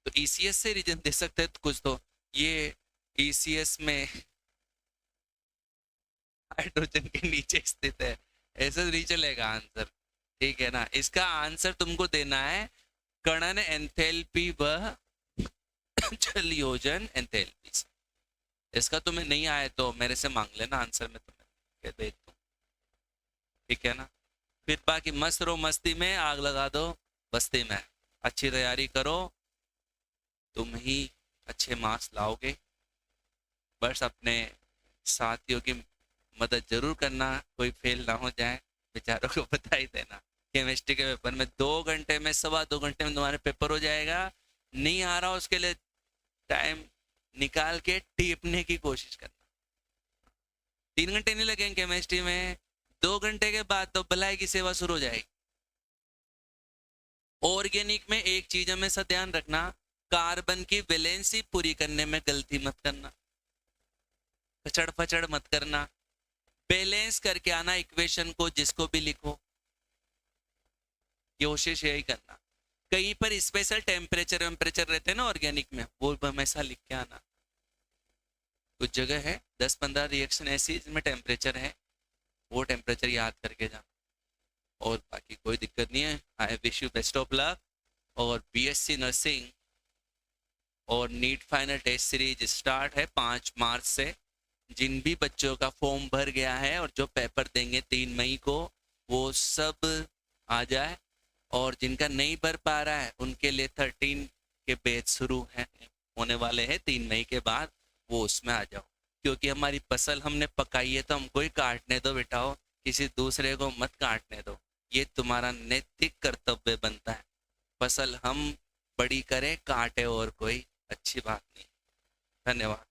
तो ईसीएस से रीजन दे सकते हैं कुछ तो, ये ईसीएस में हाइड्रोजन के नीचे स्थित है, ऐसा नहीं चलेगा आंसर। ठीक है ना, इसका आंसर तुमको देना है कणन एंथैल्पी व जल योजन एंथैल्पी से। इसका तुम्हें नहीं आए तो मेरे से मांग लेना आंसर, में तुम्हें दे दूं, ठीक है ना। फिर बाकी मस्त रहो, मस्ती में आग लगा दो बस्ती में, अच्छी तैयारी करो, तुम ही अच्छे मार्क्स लाओगे। बस अपने साथियों की मदद जरूर करना, कोई फेल ना हो जाए, बेचारों को बता ही देना। केमिस्ट्री के पेपर में 2 घंटे में, 2.25 घंटे में तुम्हारे पेपर हो जाएगा। नहीं आ रहा उसके लिए टाइम निकाल के टीपने की कोशिश करना, 3 घंटे नहीं लगेंगे केमिस्ट्री में, 2 घंटे के बाद तो भलाई की सेवा शुरू हो जाएगी। ऑर्गेनिक में एक चीज हमेशा ध्यान रखना, कार्बन की वैलेंसी पूरी करने में गलती मत करना, कचड़ फचड़ मत करना, बैलेंस करके आना इक्वेशन को, जिसको भी लिखो कोशिश यही करना। कहीं पर स्पेशल टेम्परेचर रहते हैं ना ऑर्गेनिक में, वो हमेशा लिख के आना। कुछ जगह है 10-15 रिएक्शन ऐसी जिसमें टेम्परेचर है, वो टेम्परेचर याद करके जाना। और बाकी कोई दिक्कत नहीं है। I wish you best of luck. और बीएससी नर्सिंग और NEET final test series start है 5 मार्च से। जिन भी बच्चों का फॉर्म भर गया है और जो पेपर देंगे 3 मई को, वो सब आ जाए। और जिनका नहीं भर पा रहा है उनके लिए 13 के बैच शुरू है होने वाले हैं 3 मई के बाद, वो उसमें आ जाओ। क्योंकि हमारी फसल हमने पकाई है तो हमको ही काटने दो बेटाओ, किसी दूसरे को मत काटने दो। ये तुम्हारा नैतिक कर्तव्य बनता है। फसल हम बड़ी करें, काटे और कोई अच्छी बात नहीं। धन्यवाद।